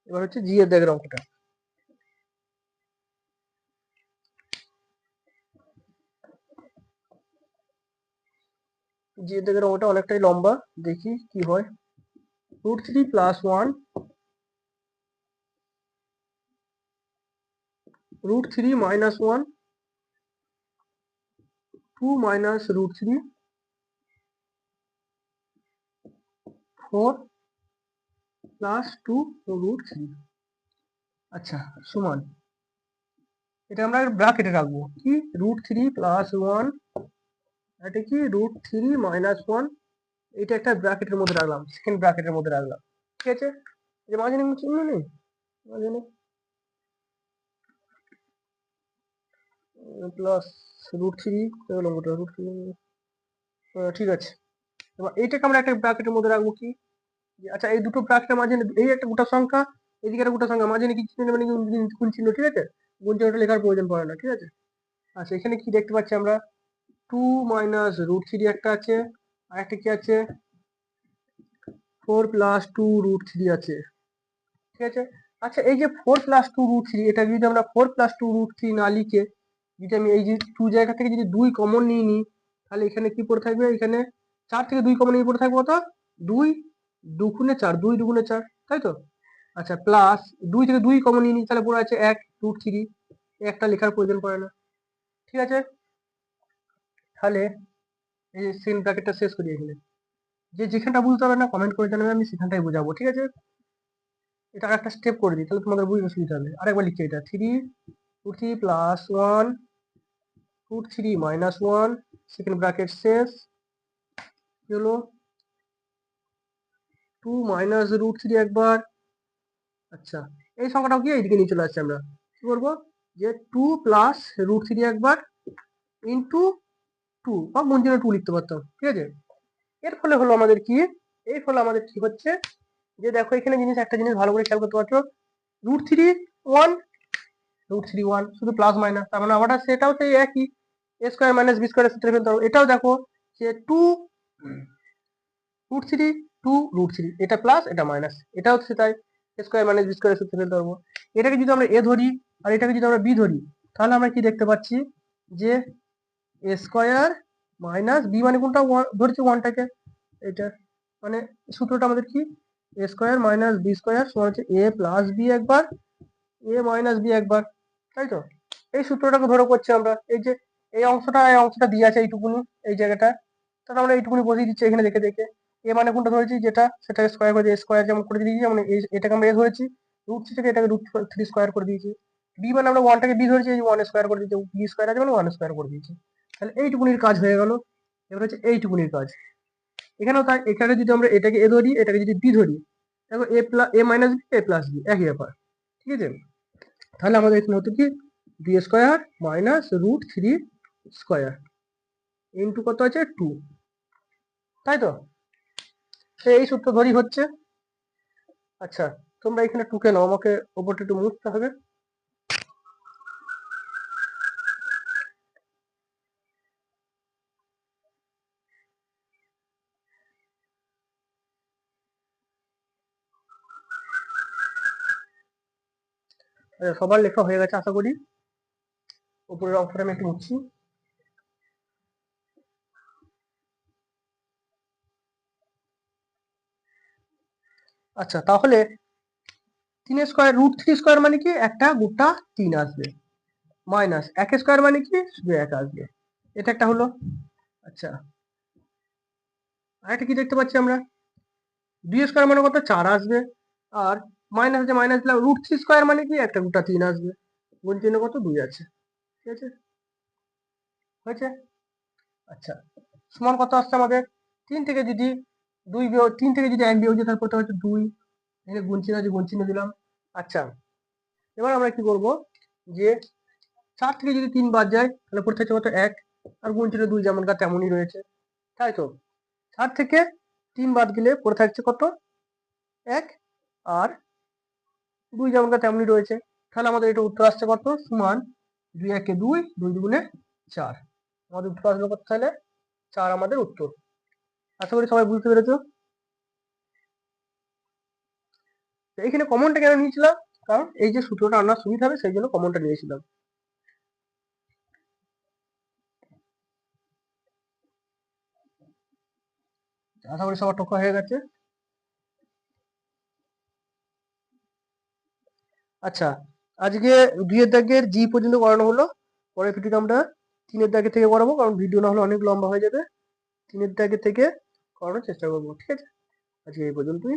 এবার হচ্ছে জি এর দাগের অঙ্কটা। জি এর দাগের অঙ্কটা অনেকটাই লম্বা, দেখি কি হয়। √3 + 1 √3 - 1 2 - √3 4 + 2 √3। আচ্ছা, সমান, এটা আমরা ব্র্যাকেটে রাখবো কি √3 + 1, এটা কি √3 - 1, এটা একটা ব্র্যাকেটের মধ্যে রাখলাম, সেকেন্ড ব্র্যাকেটের মধ্যে রাখলাম, ঠিক আছে। যে মাঝখানে কোনো চিহ্ন নেই, মাঝখানে প্লাস √3 হলো ওটা √3, ঠিক আছে। এবার এইটাকে আমরা একটা ব্র্যাকেটের মধ্যে রাখবো কি, আচ্ছা এই দুটো ব্র্যাকেটের মাঝে এই একটা গোটা সংখ্যা, এদিকে একটা গোটা সংখ্যা, মাঝে কি চিহ্ন মানে গুণ চিহ্ন, ঠিক আছে, গুণ চিহ্নটা লেখার প্রয়োজন পড়ে না, ঠিক আছে। আচ্ছা এখানে কি দেখতে পাচ্ছি আমরা 2 - √3 একটা আছে, আর একটা কি আছে 4 + 2 √3 আছে, ঠিক আছে। আচ্ছা এই যে 4 + 2 √3, এটা যদি আমরা 4 + 2 √3 না লিখে যদি আমি এই যে 2 জায়গা থেকে যদি 2 কমন নিয়ে নিই, তাহলে এখানে কি পড়ে থাকবে, এখানে 4 থেকে 2 কমন নিয়ে পড়ে থাকবে কত, 2 2 গুণে 4, 2 2 গুণে 4, তাই তো। আচ্ছা প্লাস 2 থেকে 2 কমন নিয়ে নিই, তাহলে পড়ে আছে 1 √3, একটা লেখার প্রয়োজন পড়ে না, ঠিক আছে। তাহলে এই সেকেন্ড ব্র্যাকেটটা শেষ করি এখানে। যে যেখানটা বুঝতে পারবে না কমেন্ট করে জানাবে, আমি সেখানটাই বোঝাবো, ঠিক আছে। এটা একটা স্টেপ করে দিই, তাহলে তোমাদের বুঝতে সুবিধা হবে। আরেকবার লিখছি, এটা 3 √3 + 1 √3 - 1, সেকেন্ড ব্র্যাকেট শেষ, কি হলো 2 - √3 একবার। আচ্ছা এই সংখ্যাটাও কি এইদিকে নিয়ে চলে আসছে, আমরা কি করবো যে 2 + √3 একবার ইন্টু 2 বা গুণ চিহ্ন 2 লিখতে পারতাম, ঠিক আছে। এর ফলে হলো আমাদের কি, এই ফলে আমাদের কি হচ্ছে যে দেখো এখানে একটা জিনিস ভালো করে খেয়াল করতে পারছো, √3 1 √3 1 শুধু প্লাস মাইনাস, তার মানে আবার সেটাও সেই একই, a স্কয়ার - b স্কয়ারের সূত্রে ফেলতে হবে। এটাও দেখো যে 2 √3 2 √3, এটা প্লাস এটা মাইনাস, এটাও হচ্ছে তাই, a স্কয়ার - b স্কয়ারের সূত্রে ফেলতে পারবো। এটাকে যদি আমরা a ধরি আর এটাকে যদি আমরা b ধরি, তাহলে আমরা কি দেখতে পাচ্ছি যে a স্কয়ার - b মানে কোনটা ধরেছি 1টাকে, এটা মানে সূত্রটা আমাদের কি a স্কয়ার - b স্কয়ার সমান হচ্ছে a + b একবার a - b একবার, তাই তো। এই সূত্রটাকে ধরে করছি আমরা, এই যে এই অংশটা দিয়ে আছে এইটুকুনি, এই জায়গাটা, তাহলে আমরা এইটুকুনি বসিয়ে দিচ্ছি এখানে দেখে দেখে। এ মানে কোনটা ধরেছি, যেটা সেটা স্কয়ার করে দিয়ে স্কয়ার যেমন করে দিয়েছি, যেমন এটাকে আমরা এ ধরেছি, √3 থেকে এটাকে √3 স্কয়ার করে দিয়েছি। বি মানে আমরা 1টাকে বি ধরেছি, এই 1 স্কয়ার করে দিয়েছি, বি স্কয়ার আছে মানে 1 স্কয়ার করে দিয়েছি। তাহলে এইটুকুনির কাজ হয়ে গেল। এবার হচ্ছে এইটুকুনির কাজ, এখানেও তাই, এখানে যদি আমরা এটাকে এ ধরি এটাকে যদি বি ধরি, দেখো a - b a + b একই ব্যাপার, ঠিক আছে। তাহলে আমাদের এখানে হতো কি b স্কয়ার - √3 স্কয়ার ইন্টু কত আছে 2, তাই তো। এই সূত্র ধরি হচ্ছে। আচ্ছা তোমরা এখানে টুকে নাও, আমাকে ওপরটা একটু মুছতে হবে। আচ্ছা, সবার লেখা হয়ে গেছে আশা করি, উপরের অংশটা আমি একটু মুছছি। আচ্ছা তাহলে 3 স্কয়ার √3 স্কয়ার মানে কি একটা গোটা 3 আসবে, মাইনাস 1 স্কয়ার মানে কি শুধু 1 আসবে, এটা একটা হলো। আচ্ছা আরেকটা কি দেখতে পাচ্ছি আমরা, 2 স্কয়ার মানে কত 4 আসবে, আর মাইনাস আছে মাইনাস দিলাম, √3 স্কয়ার মানে কি একটা গোটা 3 আসবে, গুণ চিহ্ন কত 2 আছে, ঠিক আছে, হয়েছে। আচ্ছা সমান কত আসছে আমাদের, 3 থেকে যদি 3 থেকে যদি 1 বিয়োগ দিই তাহলে কত হচ্ছে 2, এখানে গুণ চিহ্ন আছে গুণ চিহ্ন দিলাম। আচ্ছা এবার আমরা কি করব যে 4 থেকে যদি 3 বাদ যায় তাহলে পড়ে থাকছে কত 1, আর গুণ চিহ্ন 2 যেমনকার তেমনই রয়েছে, তাই তো। 4 থেকে 3 বাদ গেলে পড়ে থাকছে কত 1, আর 2 যেমনকার তেমনই রয়েছে, তাহলে আমাদের এটা উত্তর আসছে কত সমান 2 1 2 2 2 4, আমাদের উত্তর আসলো কত তাহলে 4 আমাদের উত্তর। আশা করি সবাই বুঝতে পেরেছো। তো এখানে কমনটা কেন নিয়েছিলাম, কারণ এই যে সূত্রটা আনার সুবিধা হবে সেই জন্য কমনটা নিয়েছিলাম। আশা করি সবার টকা হয়ে গেছে। আচ্ছা, আজকে 2 এর দাগের জি পর্যন্ত করানো হলো। পরের ভিডিওতে আমরা 3 এর দাগের থেকে করাবো, কারণ ভিডিও না হলে অনেক লম্বা হয়ে যাবে। 3 এর দাগের থেকে করানোর চেষ্টা করবো, ঠিক আছে? আজকে এই পর্যন্তই।